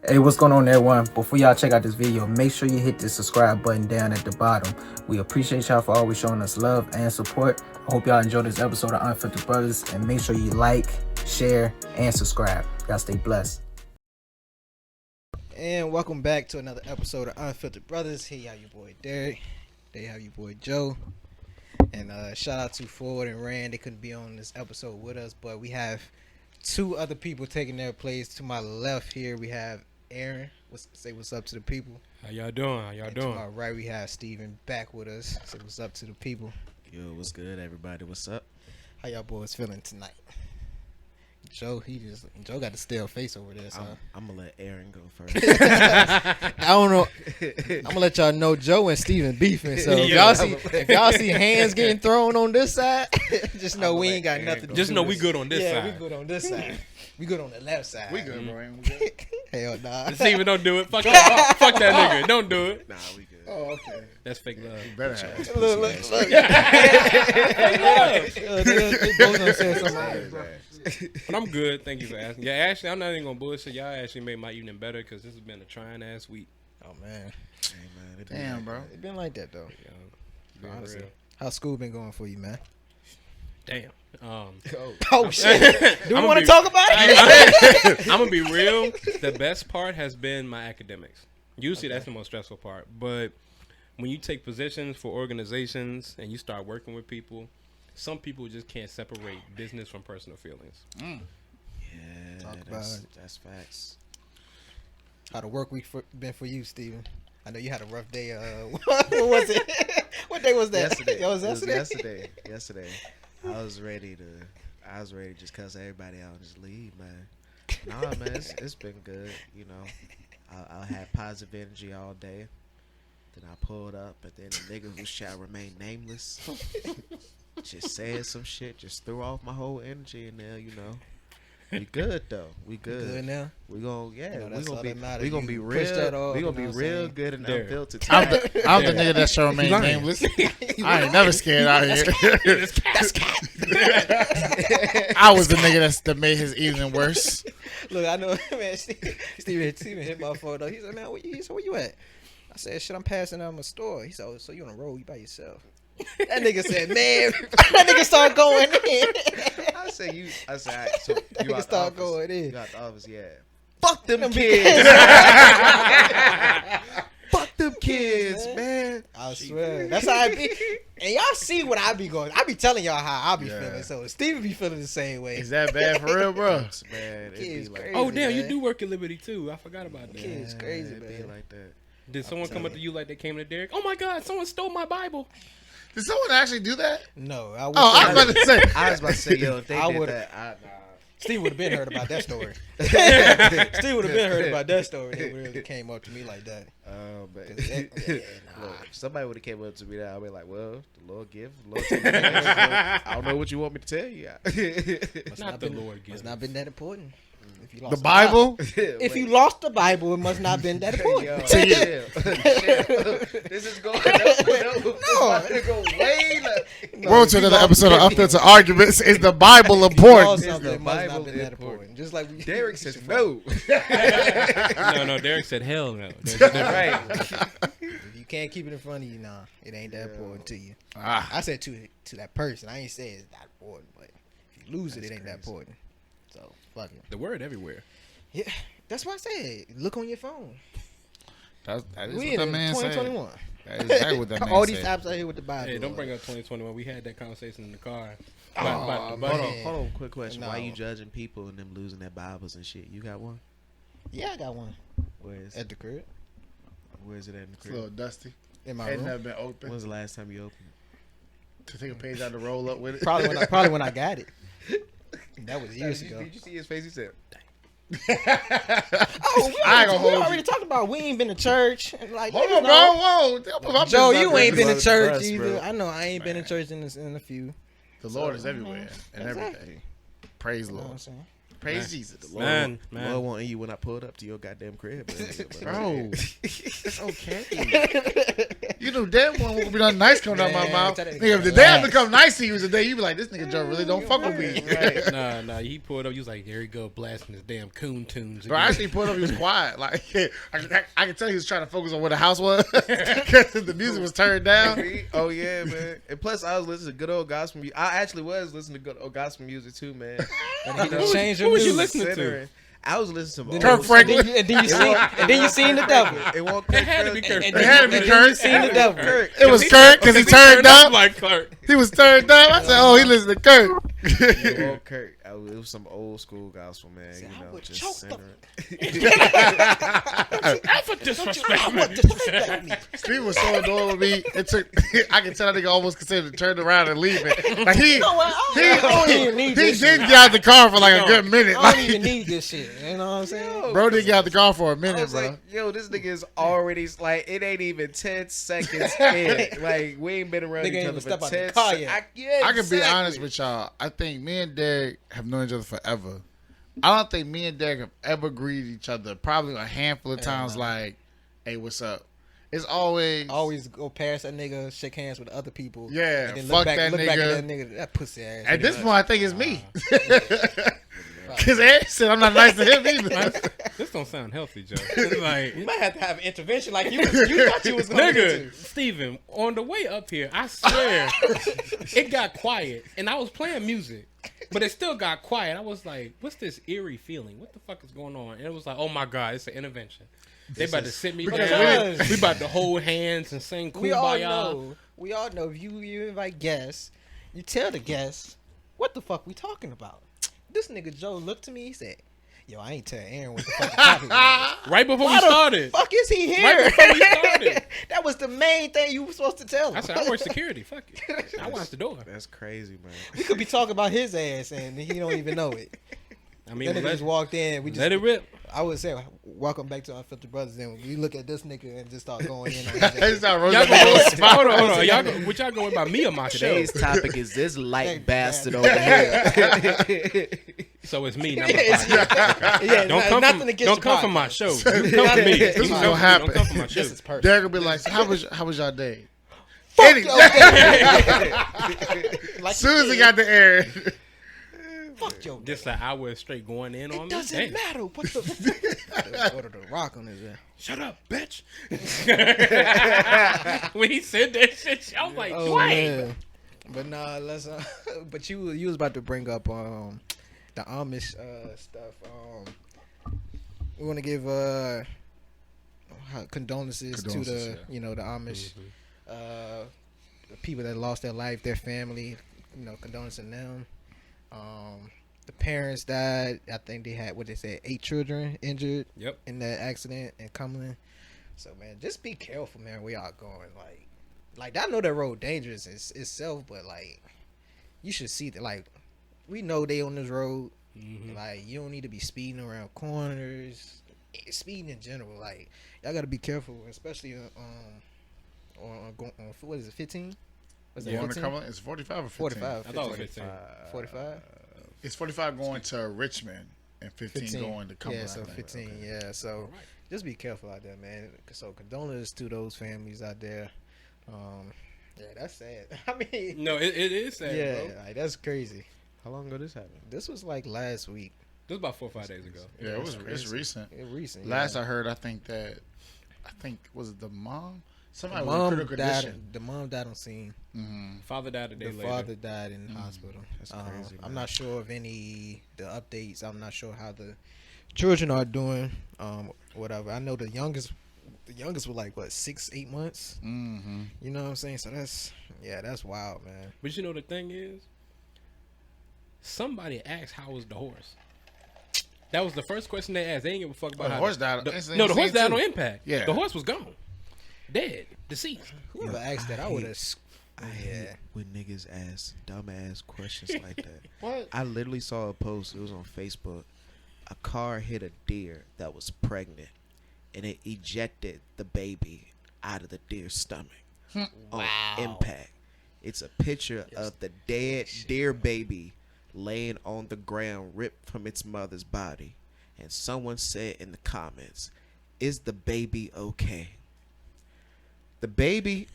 Hey, what's going on, everyone? Before y'all check out this video, make sure you hit the subscribe button down at the bottom. We appreciate y'all for always showing us love and support. I hope y'all enjoyed this episode of Unfiltered Brothers, and make sure you like, share, and subscribe. Y'all stay blessed. And welcome back to another episode of Unfiltered Brothers. Here y'all, your boy Derek. They have your boy Joe. And shout out to Ford and Rand. They couldn't be on this episode with us, but we have two other people taking their place. To my left here, we have Aaron. Say what's up to the people. How y'all doing? To my right, we have Steven back with us. Say what's up to the people. Yo, what's good, everybody? What's up? How y'all boys feeling tonight? Joe got the stale face over there. So I'm gonna let Aaron go first. I don't know. I'm gonna let y'all know Joe and Steven beefing. So if y'all see hands getting thrown on this side, just know we ain't got nothing to do. Just know we good on this side. Yeah, we good on this side. We good on the left side. We good, bro. We good. Hell nah. Steven, don't do it. Fuck that nigga. Don't do it. Nah, we good. Oh, okay. That's fake love. You better have it. Look. They both gonna say something. But I'm good. Thank you for asking. Yeah, actually, I'm not even gonna bullshit. Y'all actually made my evening better because this has been a trying ass week. Oh man. Hey, man, Damn, bro. It been like that though. Yeah, Honestly. How's school been going for you, man? Damn. Oh shit. Do we want to talk about it? I'm gonna be real. The best part has been my academics. Usually that's the most stressful part. But when you take positions for organizations and you start working with people, some people just can't separate business from personal feelings. Yeah, that's facts. How the work week been for you, Steven? I know you had a rough day. What was it? What day was that? Yesterday. That was yesterday. Yesterday. I was ready to just cuss everybody out and just leave, man. Nah, man, it's been good. You know, I had positive energy all day. Then I pulled up, and then the nigga who shall remain nameless just said some shit, just threw off my whole energy in there, you know. We good though. We good. Good now. We gonna You know, that's all that matters. we gonna You be push that real. off, We gonna you be know real what I'm good and There. unfiltered. I'm the nigga that shall remain nameless. I ain't never scared out here. That's cat. I was the nigga that made his evening worse. Look, I know, man. Steven hit my phone though. He said, "Man, where you at?" I said, "Shit, I'm passing out my store." He said, "Oh, so you on the road? You by yourself?" That nigga said, "Man," that nigga started going in. I said, all right, so you Nigga out the start office. going in. You out the office, yeah. Fuck them kids. Fuck them kids, man. I swear. That's how I be. And y'all see what I be going. I be telling y'all how I be Yeah. feeling. So Steven be feeling the same way. Is that bad for real, bro? Man, it be Kids like crazy. Oh damn, you man. do work at Liberty too. I forgot about that. Kids crazy, it be man. like that. Did someone come up to you like they came to Derek? Oh my God, someone stole my Bible. Did someone actually do that? No, Oh, I was about to say. I was about to say, yo, if they I did would've- that, Steve would have been heard about that story. Steve would have been heard about that story. They really came up to me like that. but 'Cause that- look, if somebody would have came up to me, I'd be like, well, the Lord give, the Lord take. I don't know what you want me to tell you. Not the Lord Must gives. not been that important. If you lost The Bible? If you lost the Bible, it must not have been that important. Yo, To you. chill. This is going to go way left. Welcome to another episode of Unfiltered Arguments. Is the Bible Lost important? something, the it must not Bible have been that important? important. Just like we, Derek says no. No, Derek said hell no. Right. if you can't keep it in front of you, nah, it ain't that important to you. Ah, I said to that person. I ain't say it's that important, but if you lose it, it ain't that important. So fuck it. The word everywhere. Yeah, that's what I said. Look on your phone. that is We what in that man said. 2021. That is exactly what that man All these said. apps out here with the Bible. Hey, don't bring up 2021. We had that conversation in the car. Oh, About the man. Bible. Hold on. Quick question. Why No. you judging people and them losing their Bibles and shit? You got one? Yeah, I got one Where is at the crib Where is it at in the It's a little crib? dusty. in my Had room. never been open. When's the last time you opened it? To take a page out to roll up with it. Probably when I got it. That was years ago. Did you see his face? He said, Oh, I ain't gonna hold we you. already talked about we ain't been to church. And like, Hold you on, know, bro. Whoa. Don't put my Joe, business you out ain't there. been to Brother, church bro. either. I know I ain't been to church in a few. The Lord is everywhere and Exactly. everything. Praise You know what I'm Lord. saying? Praise Jesus. Man. Lord wanted you when I pulled up to your goddamn crib. Bro, it's okay. You know damn well won't be nothing nice coming out my mouth. tell that Nigga, if the day I become nice to you is the day you be like, this nigga Joe really don't fuck with me. Right. Nah, he pulled up. He was like, there he go, blasting his damn coon tunes. Bro, I actually pulled up. He was quiet. Like I can tell he was trying to focus on where the house was because the music was turned down. Oh yeah, man. And plus, I was listening to good old gospel music. I actually was listening to good old gospel music too, man. And he done changed your Who was you music. listening to? I was listening to Kirk Franklin. And then you seen the devil. It had to be Kirk. It had to be Kirk. Seen the devil. It was Kirk because he turned up. Like Kirk. He was turned up. I said, oh, he listened to Kirk. Kirk. It was some old school gospel, man. See, You I know, would just choke centering. Ever disrespect me. Disrespect me. Steve was so annoyed with me. It took. I can tell that nigga almost considered to turn around and leave it. Like he didn't get out the car for like a good minute. I don't even need this shit. You know what I'm saying? Bro didn't get out the car for a I minute, was bro. like, yo, this nigga is already like, it ain't even 10 seconds in. Like, we ain't been around Nigga each ain't other even for step out the 10 car seconds. yet. I can be honest with y'all. I think me and Derek have known each other forever. I don't think me and Derek have ever greeted each other probably a handful of times like, hey, what's up? It's always go past that nigga, shake hands with other people. Yeah, and then fuck look back that at nigga. that nigga, that pussy ass. At this nigga. point, I think it's me. Because Ed said I'm not nice to him either. This don't sound healthy, Joe. It's like, you might have to have an intervention like you thought you was going to nigga, Steven, on the way up here, I swear, it got quiet. And I was playing music, but it still got quiet. I was like, what's this eerie feeling? What the fuck is going on? And it was like, oh my God, it's an intervention. They about to sit me down. We about to hold hands and sing Kumbaya. We all know if you invite guests, you tell the guests what the fuck we talking about. This nigga Joe looked to me, he said, yo, I ain't telling Aaron what the fuck the topic was. Right before we started. Fuck is he here? Right before we started. That was the main thing you were supposed to tell him. I said, I work security. Fuck it. I watch the door. That's crazy, man. We could be talking about his ass and he don't even know it. I mean, That nigga just walked in. We just let it rip. I would say, welcome back to Unfiltered Brothers. Then we look at this nigga and just start going in. On his ass. Hold on. Y'all going by me or my show? Today's topic is this light bastard over here. So it's me, not my podcast. Yeah, Don't come from my show. You come from me. This is gonna happen. Don't come from my show. This is perfect. Derek will be like, so how was y'all day? Fuck your day. As soon as he got the air. Fuck your day. Just an hour straight going in on me. It doesn't Damn. matter. What the order the rock on his ass. Shut up, bitch. When he said that shit, I was like, Oh, Dwayne. man. But nah, let's. But you was about to bring up the Amish stuff. We want to give condolences to the the Amish the people that lost their life, their family. Condolences to them. The parents died. I think they had 8 children injured. Yep. In that accident in Cumberland. So man, just be careful, man. Where y'all going? Like I know that road dangerous itself, but like you should see that. Like we know they on this road. Mm-hmm. Like you don't need to be speeding around corners. Speeding in general, like y'all gotta be careful, especially on what is it, 15? Was it 15? It's 45 or 15? 45. I thought it was 15. 45. It's 45 going to Richmond and 15 going to Cumberland. Yeah, so 15. Okay. Yeah, so just be careful out there, man. So condolences to those families out there. Yeah, that's sad. I mean, no, it is sad. Yeah, bro. like, that's crazy. How long ago this happened? This was like last week. This was about 4 or 5 days ago. Yeah, it's recent. Recent. Last I heard, I think was it the mom? Somebody the mom with critical condition. The mom died on scene. Mm-hmm. Father died a day later. The father died in the hospital. That's crazy. I'm not sure of the updates. I'm not sure how the children are doing. Whatever. I know the youngest were like 6-8 months. Mm-hmm. You know what I'm saying? So that's wild, man. But you know the thing is, somebody asked how was the horse. That was the first question they asked. They ain't give a fuck about the how horse died. No, the horse died on impact. Yeah, the horse was gone, dead, deceased. Whoever asked that, I would have. I hate when niggas ask dumbass questions like that. What? I literally saw a post. It was on Facebook. A car hit a deer that was pregnant, and it ejected the baby out of the deer's stomach on impact. It's a picture of the dead deer baby laying on the ground, ripped from its mother's body, and someone said in the comments, "Is the baby okay?" The baby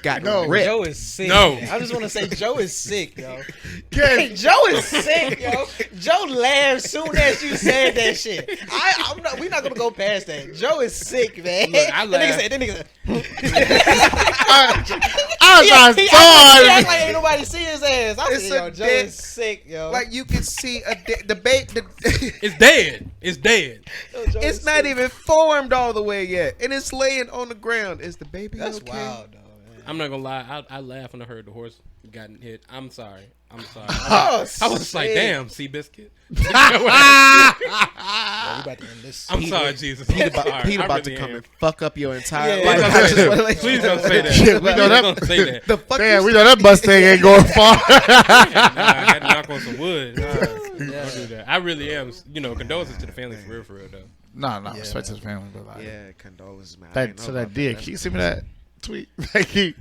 got No, ripped. Joe is sick. No. man. I just want to say Joe is sick, yo. Ken, Joe is sick, yo. Joe laughed soon as you said that shit. We're not gonna go past that. Joe is sick, man. Look, I That laughed. nigga said. I was trying He so act hard. like ain't nobody see his ass. I It's said, yo, a Joe dead- is sick, yo. Like you can see the baby. It's dead. It's dead. Yo, Joe It's is not sick. even formed all the way yet, and it's laying on the ground. Is the baby That's okay? wild, though, man. I'm not gonna lie. I laughed when I heard the horse got hit. I'm sorry. Oh, I was like, shit. damn, Seabiscuit. Yo, we about to end this. I'm sorry, Jesus. Pete I'm about, sorry. Pete I about really to come am. and fuck up your entire Yeah. life. Please I don't just say wanna that. let you Please know don't say that. Shit, we know Please that- don't say that. The fuck Damn, you we know that Mustang ain't going far. Nah, I got to knock on some wood. Nah, don't do that. I really am. Condolences to the family for real, though. No, Yeah. respect to the family, but like Yeah, condolences, man. I that ain't know to that about deer. That's- Can you send me that tweet? Keep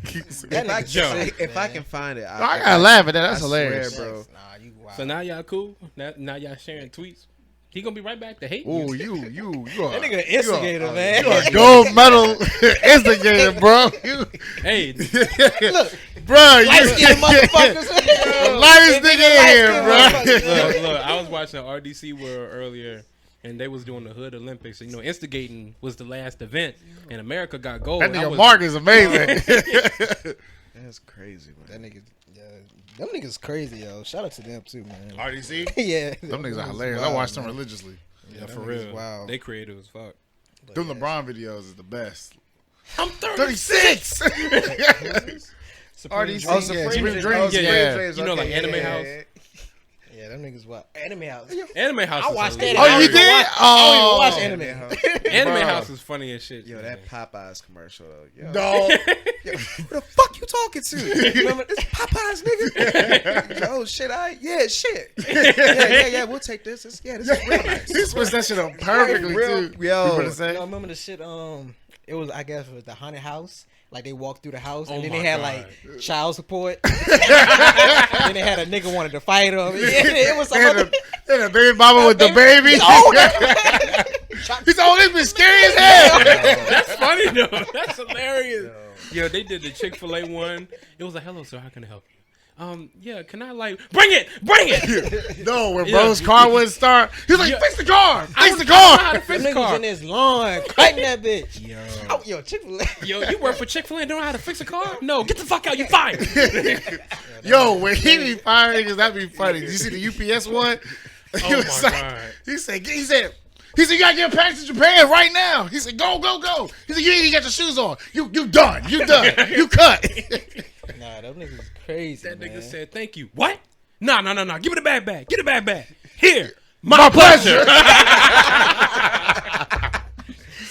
That If I, nigga Joe. sick, if I man. can find it, I gotta laugh at that. That's I hilarious. swear, bro. Nah, you wild. So now y'all cool? Now y'all sharing tweets? He gonna be right back to hate Oh, you. you That nigga an instigator, man. You a gold medal instigator, bro. You, Hey, Look, bro, light-skinned motherfuckers. the lightest nigga in here, bro. look, I was watching RDC World earlier, and they was doing the Hood Olympics. And, instigating was the last event, and America got gold. That I nigga was- Mark is amazing. That's crazy, man. That nigga, them niggas crazy, yo. Shout out to them too, man. RDC? Yeah, Them niggas are hilarious. I wild, watch them man. religiously. Yeah, them for niggas real. wild. They creative as fuck. But Them yeah. LeBron videos is the best. I'm 36! Supreme RDC, Dreams. Supreme Dreams, yeah. You know, like Anime House? Yeah, them niggas wild. Anime House. Anime House I is watched hilarious. that. Oh, you did? I don't even watch Oh. anime. Anime Bro. House is funny as shit. Yo, man. that Popeyes commercial, though. Yo, No. yo, who the fuck you talking to? Remember this Popeyes nigga? Yo, shit, shit. Yeah, we'll take this. This is real nice. He switched that shit up perfectly, Real- too. yo. You wanna say? No, remember the shit? It was, I guess, it was the haunted house. Like they walked through the house, Oh and then my they had God. like child support. Then they had a nigga wanted to fight him. It was some other. And a baby mama with the baby. He's always been scary as hell. That's funny though. That's hilarious. Yo, they did the Chick-fil-A one. It was like, "Hello, sir. How can I help you?" Yeah, can I bring it? No, when Yeah. bro's car wouldn't start, he was like, Yeah. fix the car, I fix the don't know how to car. fix Them the niggas car. in his lawn, cutting that bitch. Yo. Yo, Chick-fil-A. Yo, you work for Chick-fil-A and don't know how to fix a car? No, get the fuck out. You fired. Yo, when he be firing niggas, that'd be funny. Did you see the UPS one? He Oh was my like- God. He said, you gotta get a package to Japan right now. He said, go. He said, you ain't even got your shoes on. You done. You cut. Nah, them niggas is crazy. That man. nigga said, "Thank you." What? No. Give me the bag back. Get the bag back. Here. My pleasure.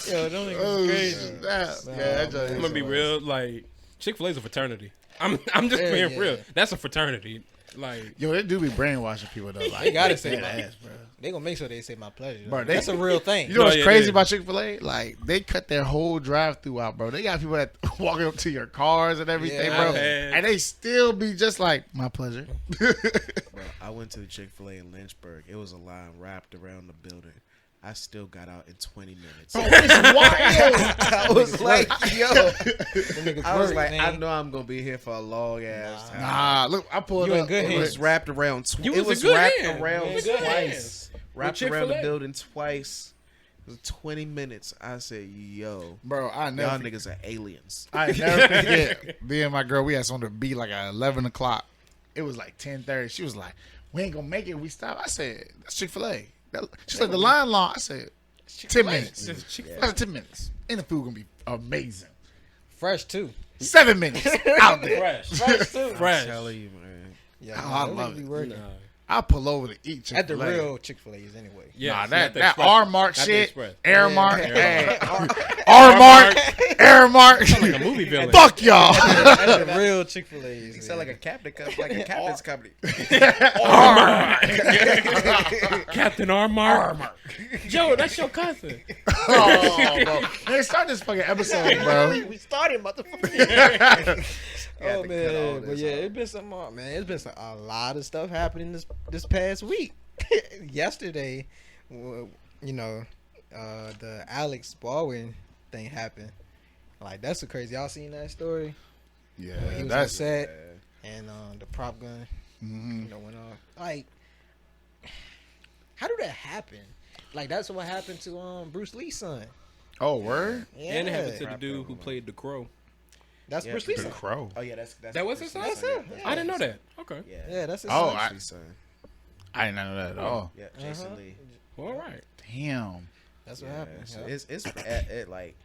Yo, them niggas Oh, is crazy. shit. That joint I'm is gonna be real. Like, Chick-fil-A's a fraternity. I'm just being yeah. real. That's a fraternity. Like, Yo, they do be brainwashing people though. Like, They gotta say that my ass, bro. They gonna make sure they say my pleasure. Bro, That's a real thing. You know No, what's yeah, crazy yeah. about Chick-fil-A? Like, they cut their whole drive-through out, bro. They got people that walking up to your cars and everything, Yeah, bro. I've had- And they still be just like, my pleasure. Bro, I went to the Chick-fil-A in Lynchburg. It was a line wrapped around the building. I still got out in 20 minutes. It's wild. I was like, yo. Them niggas I was work, like, man. I know I'm gonna be here for a long ass time. Nah, look, I pulled You in up. good It hands. was wrapped around. You It was was in good wrapped hands. around You in good twice. hands. Wrapped With around the Chick-fil-A. building twice. It was 20 minutes. I said, yo, Bro, I y'all never, niggas are aliens. I never forget. Me and my girl, we had something to be like at 11 o'clock. It was like 10:30. She was like, we ain't gonna make it. We stop. I said, that's Chick-fil-A. She said, the line long. I said, 10 minutes. It's Chick-fil-A. I said, 10 minutes. And the food gonna be amazing. Fresh too. 7 minutes out there. Fresh. Fresh too. Fresh. I'm telling you, man. Yeah, Oh, I them love niggas be it. working. Nah. I'll pull over to eat At the Chick-fil-A. real Chick-fil-A's anyway. Yeah, Nah, not that the that express. R mark Not the shit, express. air Yeah. mark, Air hey, mark. R mark, air mark. Like a movie villain. Fuck y'all. At the real Chick-fil-A's. You sound like a captain, like a captain's company. Captain Armar. Joe, that's your cousin. Oh, bro. Hey, start this fucking episode, bro. We started, motherfucker. Oh to cut all man, but this yeah, out. it's been some more, man. It's been a lot of stuff happening this past week. Yesterday, the Alex Baldwin thing happened, Like that's the crazy. Y'all seen that story? Yeah, When he was that's upset and the prop gun, mhm. went off. Like, how did that happen? Like that's what happened to Bruce Lee's son. Oh, word. Yeah, And it happened to the dude who played the Crow. that's Yeah, Bruce Lee's The son. Crow. Oh yeah, that's That was his son? That's him. I didn't know that. Okay. Yeah, Yeah, that's his Oh, son. I- Bruce son. I didn't know that at all. Yeah, Jason Uh-huh. Lee. Well, all right. Damn. That's what Yeah, happened. so Yeah. it like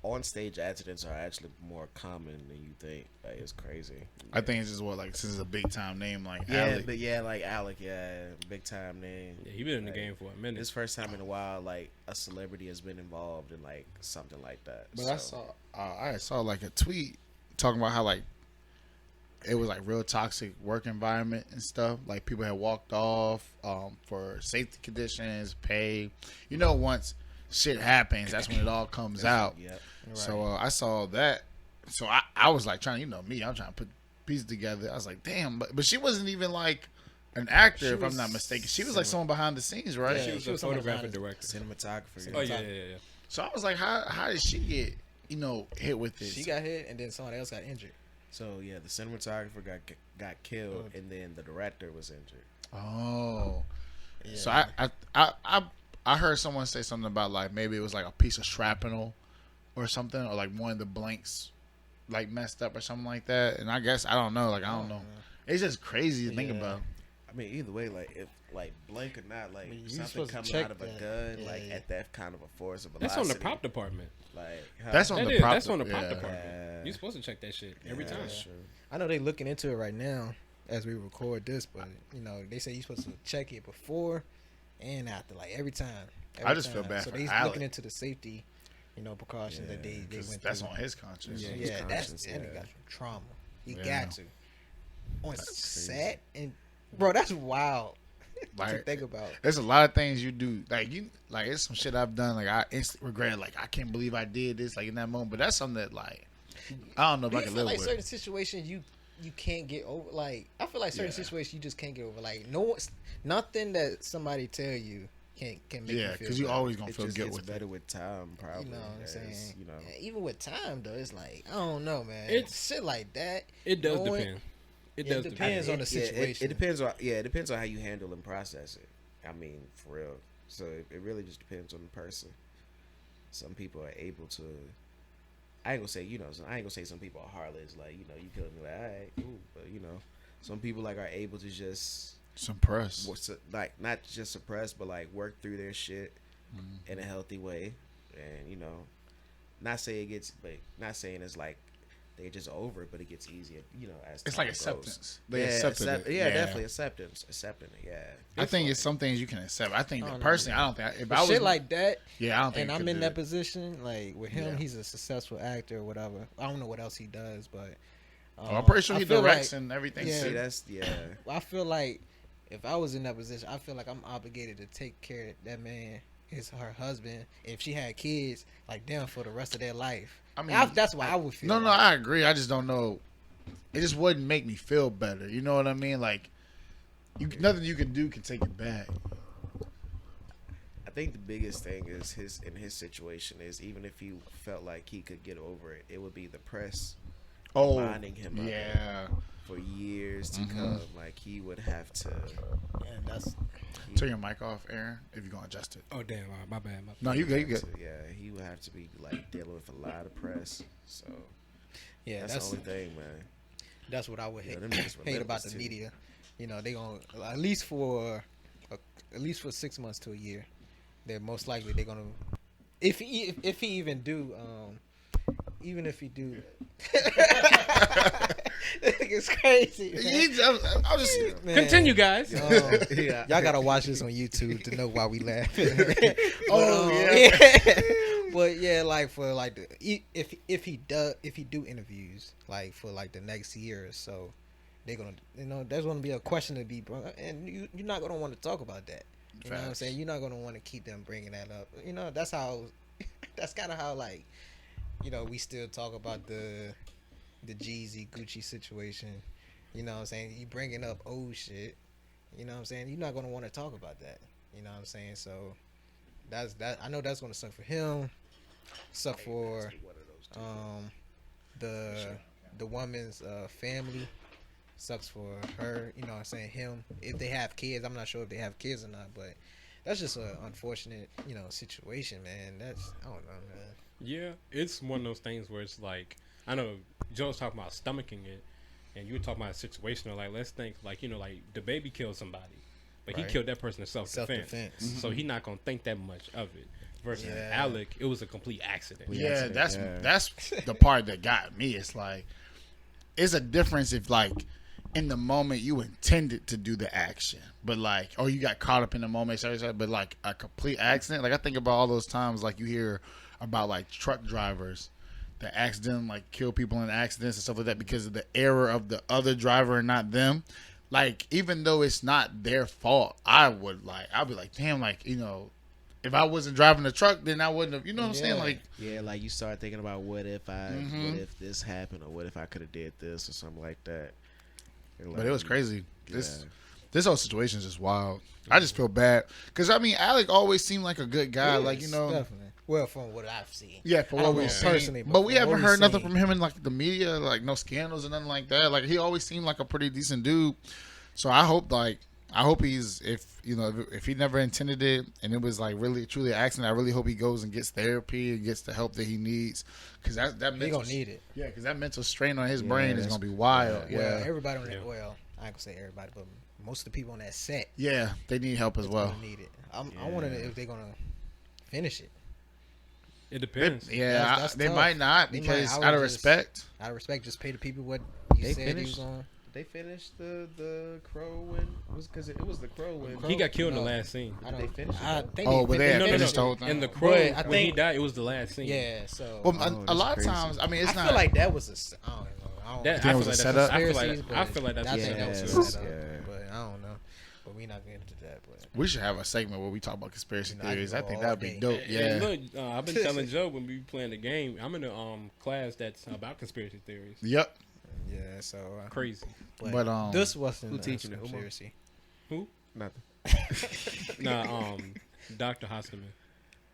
on stage accidents are actually more common than you think. Like it's crazy. I think it's just like since it's a big time name like Yeah, Alec. but yeah, like Alec, yeah, big time name. Yeah, he been in the Like, game for a minute. It's first time in a while like a celebrity has been involved in like something like that. But So, I saw like a tweet talking about how like it was like real toxic work environment and stuff. Like people had walked off for safety conditions, pay. You know, once shit happens, that's when it all comes out. Yep. So I saw that. So I was like trying, me, I'm trying to put pieces together. I was like, damn, but she wasn't even like an actor, She if I'm was not mistaken. She was like someone behind the scenes, right? Yeah, she was she a was someone photographic behind director. Cinematographer. Oh yeah, yeah, yeah. So I was like, how did she get hit with this? She got hit, and then someone else got injured. So yeah, the cinematographer got killed, and then the director was injured. Oh. Yeah. So I heard someone say something about like maybe it was like a piece of shrapnel or something, or like one of the blanks like messed up or something like that. And I guess I don't know. Like I don't know. It's just crazy to think Yeah. about. I mean, either way, like if like blank or not, like mean, you something supposed to coming check out of a that. gun, Yeah, like yeah. at that kind of a force of That's velocity. on the prop department. Like huh? That's on That the is, prop. that's on the prop yeah. department. Yeah. You're supposed to check that shit every Yeah, time. that's true. I know they looking into it right now as we record this, but they say you're supposed to check it before and after, like every time. I just feel bad So for they're Alec. looking into the safety, precautions that they 'Cause went that's through. on his conscience. Yeah, his that's conscience, and he yeah. got some trauma. He Yeah. got to on That's set, and bro, that's wild to Like think about. there's a lot of things you do. Like it's some shit I've done. Like I instantly regret. Like I can't believe I did this. Like in that moment. But that's something that like I don't know if Do I you can feel live like with. certain situations you can't get over? Like I feel like certain Yeah. situations you just can't get over. Like nothing that somebody tell you can make you Yeah, feel because you better. always gonna It feel just good gets with better it. with time, probably. You know what I'm as, saying? You know, And even with time though, it's like I don't know, man. It's- shit like that. It does knowing- depend. It Yeah, does it depends on the Yeah, situation. it depends on it depends on how you handle and process it. I mean, for real. So it really just depends on the person. Some people are able to. I ain't gonna say I ain't gonna say some people are heartless. Like you kill me like all right, cool. But some people like are able to just Suppress. like not just suppress, but like work through their shit in a healthy way, and not saying it's like they just over it, but it gets easier. As It's time like goes. acceptance. They Yeah, accepted it. definitely accepting it. Yeah, I think it's some things you can accept. I think I that don't know. personally, I don't think if But I was shit like that, yeah, I don't think. and I I'm could in do that it. position. Like with him, Yeah. he's a successful actor or whatever. I don't know what else he does, but I'm pretty sure I he feel directs like- and everything. Yeah. See, too. that's I feel like if I was in that position, I feel like I'm obligated to take care of that man, her husband. If she had kids, like them for the rest of their life. I mean, That's why I would feel. No, like. I agree. I just don't know. It just wouldn't make me feel better. You know what I mean? Like, nothing you can do can take it back. I think the biggest thing is in his situation is even if he felt like he could get over it, it would be the press Oh, reminding him of it yeah. for years to Mm-hmm. come. Like he would have to. And that's Turn your mic off, Aaron, if you're gonna adjust it. Oh damn! My bad. No, you good. You good. Yeah, he would have to be like dealing with a lot of press. So yeah. that's the only thing, man. That's what I would Yeah, hate, them niggas hate about relentless, the too. media. They gonna at least for 6 months to a year. They're most likely they're gonna if he even do even if he do. It's crazy. Man. I'll just Man. Continue, guys. Yeah. Y'all gotta watch this on YouTube to know why we laughing. Oh, yeah. But yeah, like for like if he do interviews like for like the next year or so, they're gonna there's gonna be a question to be brought, and you're not gonna want to talk about that. You know what I'm Facts. saying? You're not gonna want to keep them bringing that up. That's how. That's kind of how like we still talk about the Jeezy Gucci situation. You know what I'm saying? You bringing up old shit. You know what I'm saying? You're not gonna want to talk about that. You know what I'm saying? So that's that. I know that's gonna suck for him. Suck for The woman's family sucks for her. You know what I'm saying? Him. If they have kids, I'm not sure if they have kids or not, but that's just an unfortunate, situation, man. I don't know, man. Yeah, it's one of those things where it's like, I know Joe's talking about stomaching it, and you were talking about a situation like, let's think like, like the baby killed somebody, but Right. he killed that person in self-defense. Self-defense. So he's not going to think that much of it. Versus Alec, it was a complete accident. Yeah, that's the part that got me. It's like, it's a difference if like in the moment you intended to do the action, but like, or you got caught up in the moment, but like a complete accident. Like I think about all those times like you hear about like truck drivers that accidentally like kill people in accidents and stuff like that because of the error of the other driver and not them. Like even though it's not their fault, I'd be like, damn, like if I wasn't driving the truck, then I wouldn't have. You know what I'm saying? Like, yeah, like you start thinking about what if this happened, or what if I could have did this or something like that. but it was crazy. This whole situation is just wild. I just feel bad because Alec always seemed like a good guy. Like Definitely. Well, from what I've seen. Yeah, for what we've seen. personally, But we from haven't what heard we've nothing seen. from him in like the media, like no scandals or nothing like that. Like he always seemed like a pretty decent dude. So I hope he's if he never intended it and it was like really truly an accident, I really hope he goes and gets therapy and gets the help that he needs because that He gonna need it. Yeah, because that mental strain on his brain is gonna be wild. Well, Yeah, everybody on that. Well, I ain't gonna say everybody, but most of the people on that set yeah, they need help as well. gonna need it. I wonder if they're gonna finish it. It depends. That's They tough. might not They because might. I out of would just- respect. Out of respect, just pay the people what you They said he finished? was on. They finished the crow when because it was the crow when He got killed in the No. last scene. I Did don't they finish it? I though? think Oh, but they they had No, no, finished no. the whole thing. In the crow, But I when he think- died, it was the last scene. Yeah, so Well, Oh, a that's lot crazy. of times, it's I not. feel like that was I don't know. That, think I it feel was a like setup? that's. I Conspiracies, feel like that's I a think that setup. was too. a setup, Yeah. but I don't know. But we not getting into that. But We should have a segment where we talk about conspiracy I theories. can I go think all that would be day. dope. Yeah. Look, I've been telling Joe when we playing the game, I'm in a class that's about conspiracy theories. Yep. yeah, so Crazy. But, this wasn't who a teaching it? conspiracy. Nothing. Nah, Dr. Hosterman.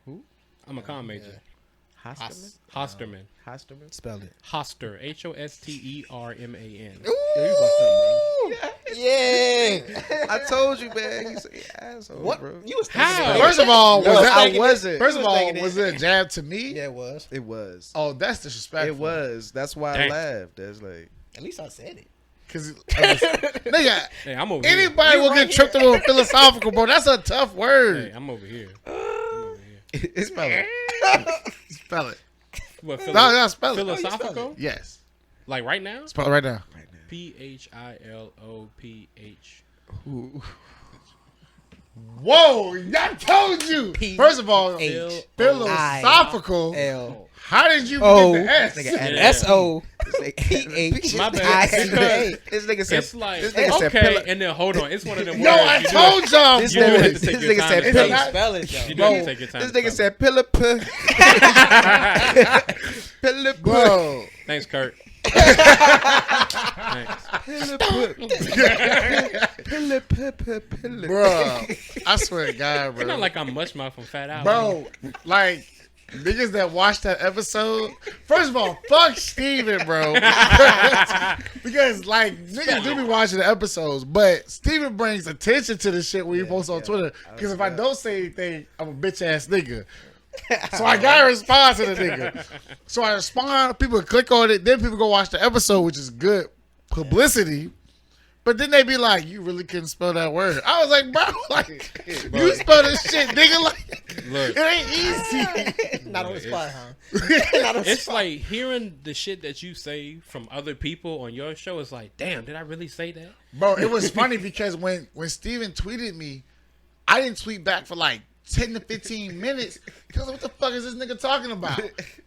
Who? I'm a comm major. Hosterman? Hosterman. Hosterman? Spell it. Hoster. Hosterman. Yeah. I told you, man. He's an asshole, What? bro. You was How? thinking First of all, No, was that? I wasn't. First of You was all, thinking was it. it a jab to me? Yeah, it was. It was. Oh, that's disrespectful. It was. That's why I Dang. laughed. That's like. At least I said it. Because nigga, Hey, I'm over here. anybody will get tripped up on philosophical, bro. That's a tough Hey, word. I'm over here. It's probably. Spell it. What, No, spell it. philosophical? Yes. Like right now? Spell it right now. Right now. PHILOPH. Whoa, I told you. First of all, H philosophical. L How did you O. get the S? Nigga, add Yeah. SO This PH. My bad. Because This nigga said. it's like, This nigga said okay, pillar. and then hold on. It's one of them Yo, words. I you do told y'all. This You do have boys. to take This your nigga time said to pillar. spell it. Spell it You though. do Bro, have to take your time. This to nigga spell said pillar pillar Bro. it. Thanks, Kurt. Thanks. pillar. Bro, I swear to God, It's not bro. like I'm much mouth from Fat Albert. Bro, like, niggas that watched that episode, first of all, fuck Steven, bro. Because, like, niggas do be watching the episodes, but Steven brings attention to the shit when he posts on Twitter. Because if I don't say anything, I'm a bitch ass nigga. So I gotta respond to the nigga. So I respond, people click on it, then people go watch the episode, which is good publicity. But then they be like, you really couldn't spell that word. I was like, bro, like, you spell this shit, nigga, like, Look. it ain't easy. Not on the Oh, spot, huh? It's like hearing the shit that you say from other people on your show. It's like, damn, did I really say that? Bro, it was funny because when Steven tweeted me, I didn't tweet back for like 10 to 15 minutes because what the fuck is this nigga talking about?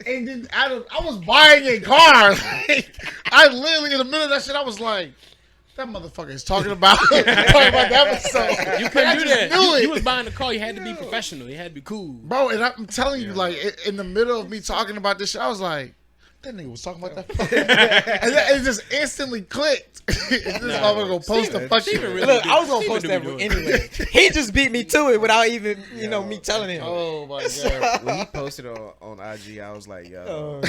And then I was buying a car. Like, I literally in the middle of that shit, I was like, that motherfucker is talking about the episode. You Like, I couldn't do just that. knew it. You was buying the car. You had to be professional. You had to be cool. Bro, and I'm telling you, like, in the middle of me talking about this shit, I was like, That nigga was talking about that. And it just instantly clicked. This motherfucker gonna post the fucking. Steven really Look, I was gonna Steven post do that be doing anyway. He just beat me to it without even, me telling him. Oh my god. When he posted on IG, I was like, yo. Oh,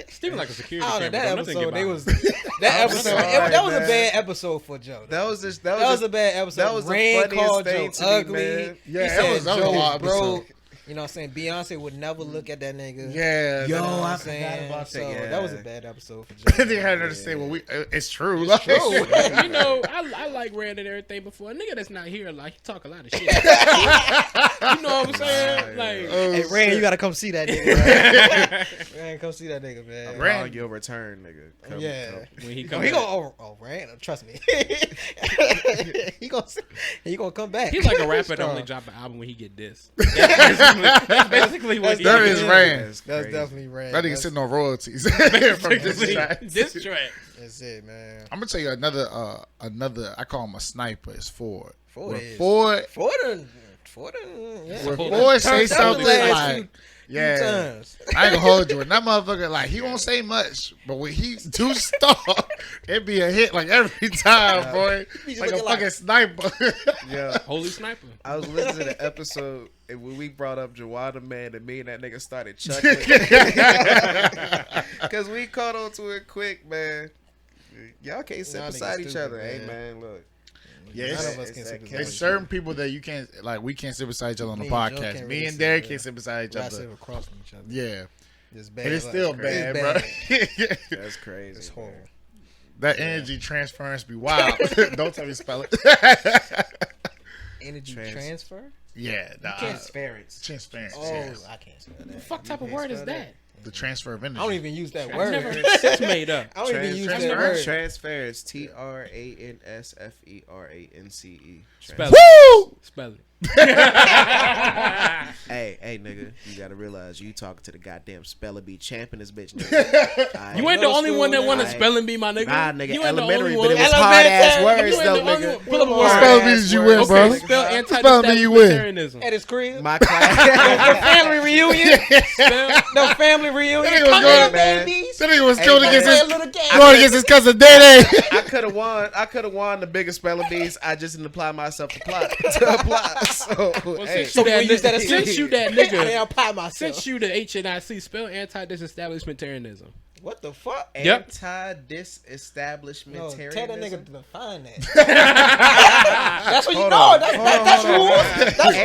Steven like a security I don't know, camera. that Don't nothing episode, get they by. was that I'm episode. sorry, That was a man. bad episode for Joe. That was That was a bad episode. That was the Rand funniest called thing Joe to me, ugly. man. Yeah, He that said was a Joe hard broke. episode. You know what I'm saying? Beyonce would never look at that nigga. Yeah. You know that- what I'm I saying? forgot about So that, yeah. that was a bad episode for Joe. They had to understand what we. It's true. It's Like, true. You know, I like Rand and everything before. A nigga that's not here, like, he talk a lot of shit. You know what I'm saying? Like, Hey, Rand, you gotta come see that nigga. Man. Rand, come see that nigga, man. Rand, your return, nigga. Come, Yeah. come. when he Oh, comes he back. gonna Rand, trust me. he gonna come back. He's like a rapper that Strong. only drop an album when he get dissed. That's basically what he That is. is Rand. That's That's crazy. definitely Rand. That nigga That's, sitting on royalties from this Basically, track. Diss track. that's it, man. I'm gonna tell you another. I call him a sniper. It's Ford. Ford When is. Ford, Ford, yeah. when Ford say Turned up something the last like, few yeah, times. I ain't gonna hold you. And that motherfucker, like, he won't say much, but when he do start, it be a hit like every time, boy. He just Like a looking like- fucking sniper. Yeah. Holy sniper. I was listening to the episode and when we brought up Jawada, man, and me and that nigga started chuckling. Because we caught on to it quick, man. Y'all can't sit Y'all beside niggas each stupid, other. Hey, man. man, look. Yeah, None it's- of us can it's sit that beside It's each certain people that you can't, like, we can't sit beside each other on the Me and Joe podcast. can't Me really and sit, Derek yeah. can't sit beside each other. other. Sit across from each other. Yeah. It's bad. And it's still It's bad, bro. That's crazy. It's man. horrible. That energy transference be wild. Don't tell me spell it. Energy Trans- transfer? Yeah, nah. Transference. Transference. Oh, yes. I can't spell What the that. fuck type of word is that? The transfer of energy. I don't even use that I've word. never heard it's made up. I don't even use that Transference. word. Transference. TRANSFERANCE. Spell Woo! it. Spell it. Hey, nigga, you gotta realize you talking to the goddamn speller bee champ in this bitch, nigga. Alright? You ain't the Middle only one that school, want to nigga. spelling bee, my nigga. Nah, nigga, You ain't the elementary, only but it one. was hard ass Elementary, words, you ain't though, the only nigga. one. Pull up a What word. spell bee did you win, Okay, bro? spell Spell bee you win. anti-discriminatarianism. At his crib? My class. Family reunion? Spell No family reunion? That nigga was Come going- here, man. babies. That nigga was Hey, going man. against Play his, a little game. going against his cousin Day. I could have won the biggest spelling bees. I just didn't apply myself to apply. So, hey. Since you that we use that nigga- as since you that I didn't nigga, apply myself. since you the HNIC, spell anti-disestablishmentarianism. What the fuck? Yep. Anti-disestablishmentarianism. No, tell that nigga to define that. That's what you Hold know. on. That's Hold on, that's hold on. rules. That's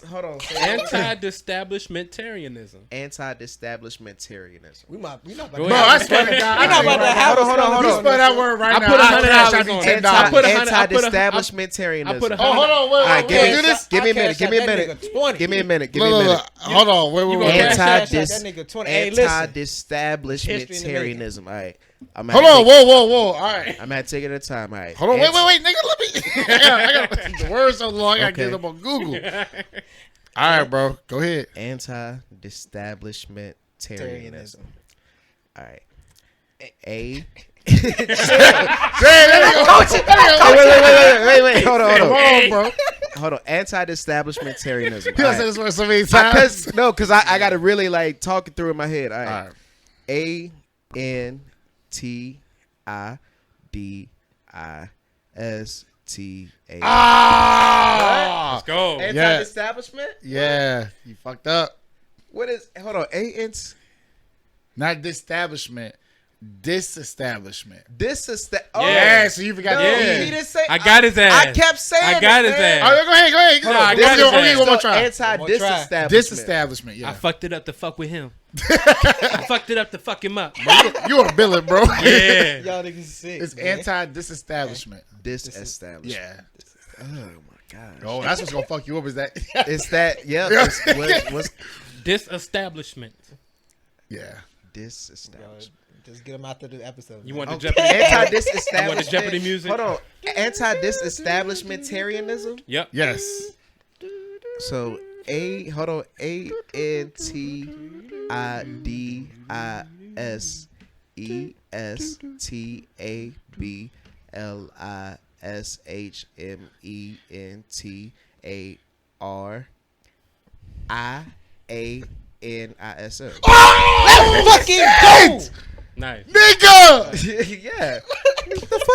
rules. Hold on. say it. Anti-disestablishmentarianism. Anti-disestablishmentarianism. We not about Go to Bro, ahead. I swear to God. We not about to have Hold on, hold on, You hold on. spell that word right I now. put I'll cash $100 out you on it. $10. I put a hundred- Anti-disestablishmentarianism. I put a Oh, hold on, wait, All right, wait, give wait. me Do this? Give me a minute. I'll Give me a cash out that minute. nigga 20. Give me a minute. Give Look, me a look, minute. look. Hold on, wait, You wait, gonna wait. cash Cash out Anti-dis- that nigga 20. Hey, listen. Anti-disestablishmentarianism. All right. Hold on, whoa. All right. I'm gonna take it at a time. All right. Hold on, wait, nigga. Let me. I gotta the word's so long. I gotta Okay. get them on Google. All right, bro. Go ahead. Anti-disestablishmentarianism. All right. A. Wait. Hold on. Wrong, bro. Hold on. Anti-disestablishmentarianism. You gotta say this word so many times. Because I got to really like talk it through in my head. All right. All right. ANTIDISTA. Ah! Let's go. Anti-establishment? Yeah, you fucked up. What is? Hold on. ANT. Not disestablishment, disestablishment. Oh, Yeah, so you forgot. No, Yeah. he didn't say. I got his ass. I kept saying. I got it, his man. ass. Oh, go ahead. Nah, I This got is his okay, ass. one more try. Anti-disestablishment. Disestablishment. I Yeah, fucked it up to fuck with him. I fucked it up to fuck him up. you are billing, bro. Yeah. Y'all niggas sick. It's man. anti-disestablishment. Disestablishment. Yeah. Oh my god. Oh, that's what's gonna fuck you up. Is that? It's that. Yeah. What's Disestablishment. Yeah. disestablishment? Just get them out of the episode. You want the Okay. Jeopardy? Anti-disestablishment. You want the Jeopardy music? Hold on. Anti-disestablishmentarianism. Yep. Yes. So hold on. Oh, Fucking go! Nice. nigga. Yeah.